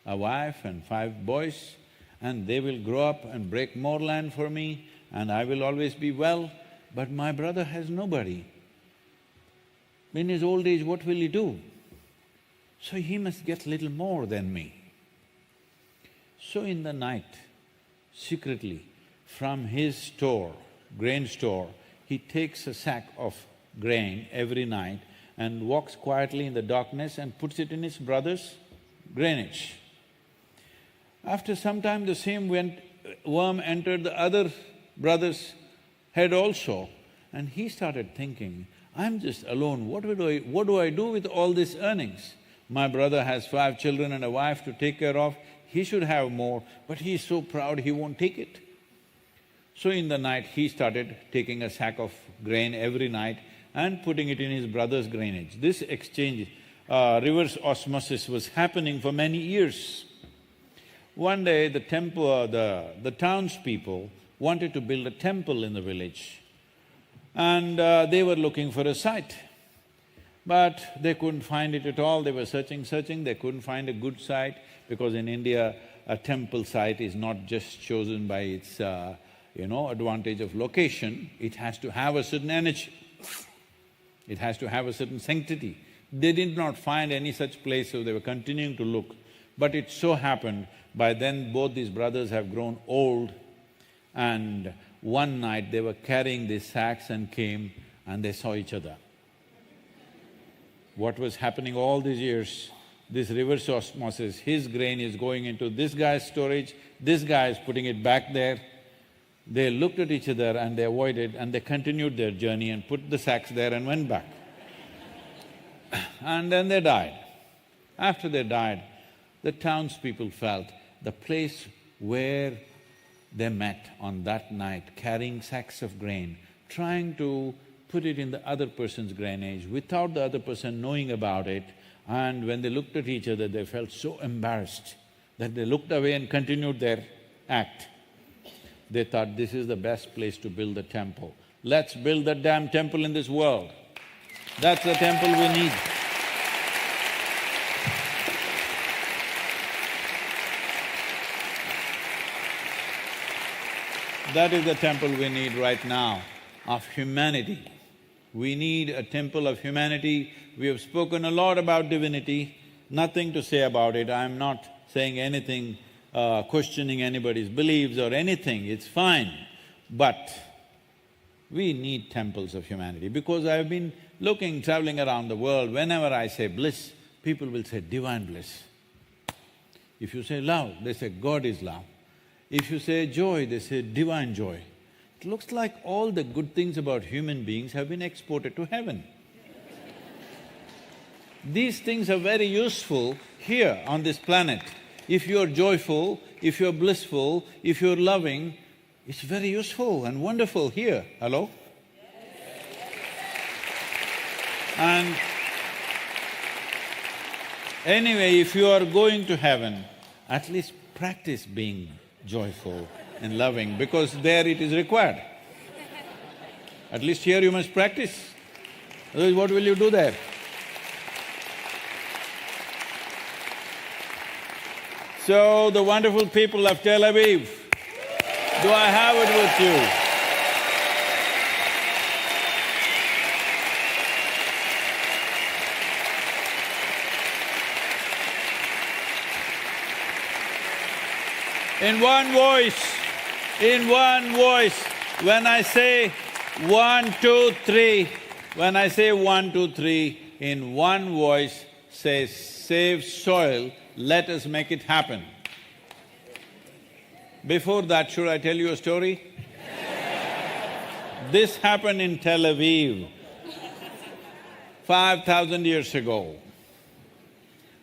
a wife and 5 boys and they will grow up and break more land for me and I will always be well, but my brother has nobody. In his old age, what will he do? So he must get little more than me. So in the night, secretly, from his store, grain store, he takes a sack of grain every night and walks quietly in the darkness and puts it in his brother's grainage. After some time, the same worm entered the other brother's head also, and he started thinking, I'm just alone, what do I do with all these earnings? My brother has 5 children and a wife to take care of, he should have more, but he's so proud he won't take it. So in the night, he started taking a sack of grain every night and putting it in his brother's grainage. This exchange, reverse osmosis was happening for many years. One day, the townspeople wanted to build a temple in the village and they were looking for a site. But they couldn't find it at all, they were searching, they couldn't find a good site because in India, a temple site is not just chosen by its advantage of location, it has to have a certain energy, it has to have a certain sanctity. They did not find any such place, so they were continuing to look. But it so happened, by then both these brothers have grown old, and one night they were carrying these sacks and came and they saw each other. What was happening all these years, this reverse osmosis, his grain is going into this guy's storage, this guy is putting it back there. They looked at each other and they avoided and they continued their journey and put the sacks there and went back. And then they died. After they died, the townspeople felt the place where they met on that night, carrying sacks of grain, trying to put it in the other person's grainage without the other person knowing about it, and when they looked at each other, they felt so embarrassed that they looked away and continued their act. They thought, this is the best place to build a temple. Let's build the damn temple in this world. That's the temple we need. That is the temple we need right now, of humanity. We need a temple of humanity. We have spoken a lot about divinity, nothing to say about it. I'm not saying anything, questioning anybody's beliefs or anything, it's fine. But we need temples of humanity, because I've been looking, traveling around the world, whenever I say bliss, people will say divine bliss. If you say love, they say God is love. If you say joy, they say divine joy. It looks like all the good things about human beings have been exported to heaven. These things are very useful here on this planet. If you're joyful, if you're blissful, if you're loving, it's very useful and wonderful here. Hello? And anyway, if you are going to heaven, at least practice being joyful and loving, because there it is required. At least here you must practice, otherwise what will you do there? So, the wonderful people of Tel Aviv, do I have it with you? In one voice, when I say 1, 2, 3, when I say 1, 2, 3, in one voice say, save soil, let us make it happen. Before that, should I tell you a story? This happened in Tel Aviv 5,000 years ago.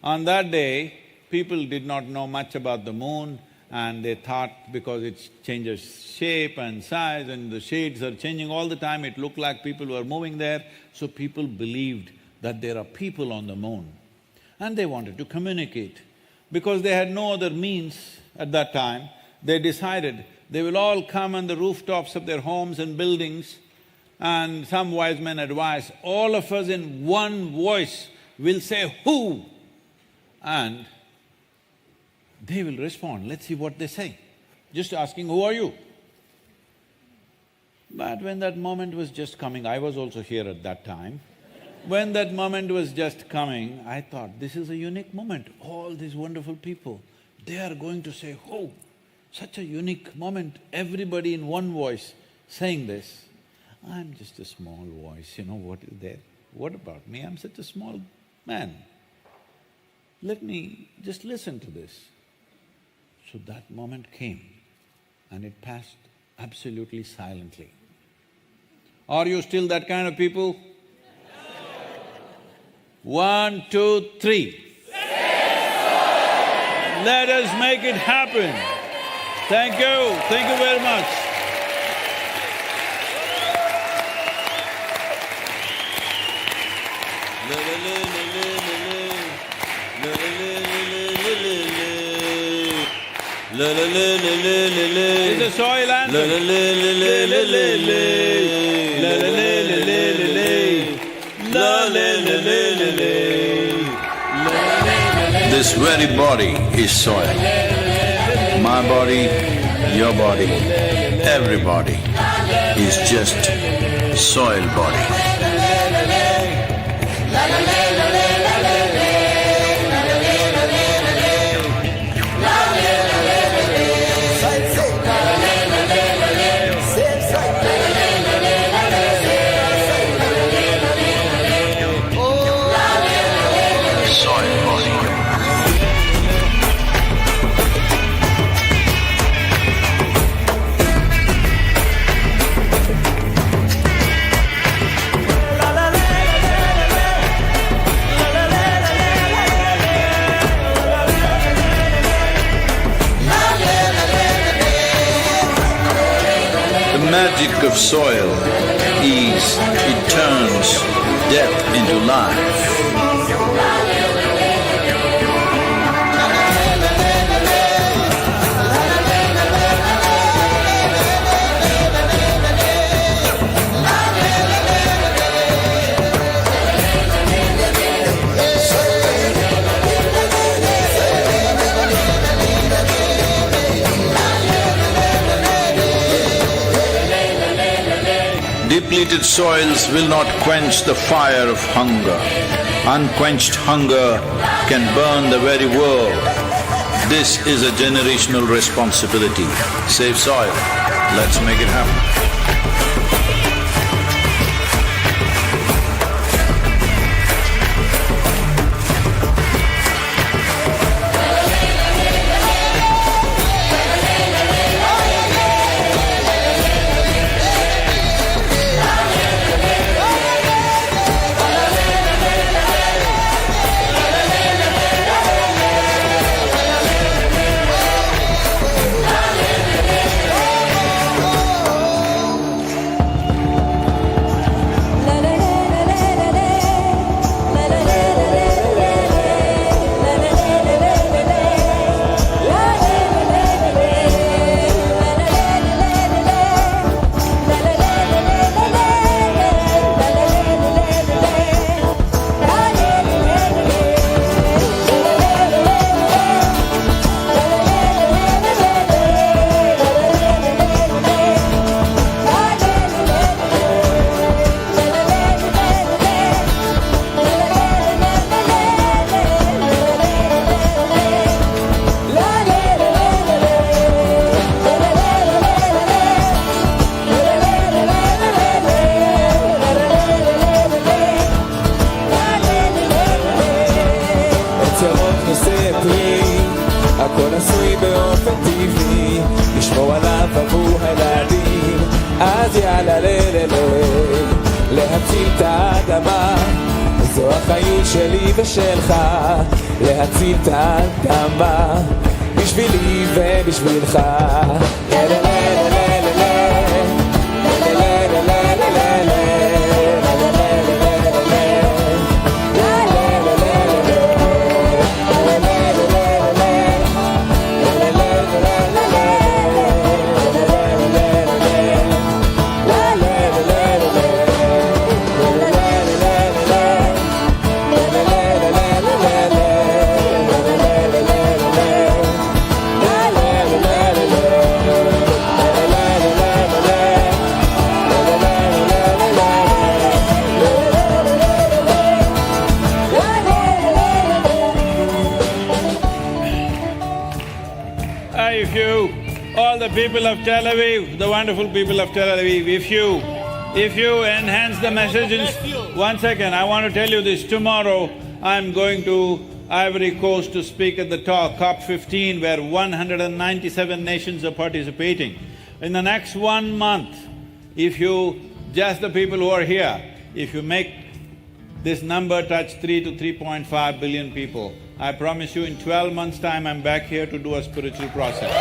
On that day, people did not know much about the moon, and they thought because it changes shape and size and the shades are changing all the time, it looked like people were moving there, so people believed that there are people on the moon. And they wanted to communicate. Because they had no other means at that time, they decided they will all come on the rooftops of their homes and buildings, and some wise men advised, all of us in one voice will say, who? And they will respond, let's see what they say. Just asking, who are you? But when that moment was just coming, I was also here at that time. When that moment was just coming, I thought, this is a unique moment. All these wonderful people, they are going to say, oh, such a unique moment, everybody in one voice saying this. I'm just a small voice, what is there? What about me? I'm such a small man. Let me just listen to this. So that moment came and it passed absolutely silently. Are you still that kind of people? 1, 2, 3. Let us make it happen. Thank you very much. It's a soil anthem. This very body is soil. My body, your body, everybody is just soil body. The magic of soil is it turns death into life. Depleted soils will not quench the fire of hunger. Unquenched hunger can burn the very world. This is a generational responsibility. Save soil. Let's make it happen. הכל עשוי באופן טבעי, לשמור עליו עבור הילדים. אז יאללה להציל את האדמה, זו החיים שלי ושלך, להציל את האדמה, בשבילי ובשבילך. People of Tel Aviv, the wonderful people of Tel Aviv, if you enhance the message in… 1 second, I want to tell you this. Tomorrow, I'm going to Ivory Coast to speak at the talk, COP15, where 197 nations are participating. In the next 1 month, if you… just the people who are here, if you make this number touch 3 to 3.5 billion people, I promise you in 12 months' time, I'm back here to do a spiritual process.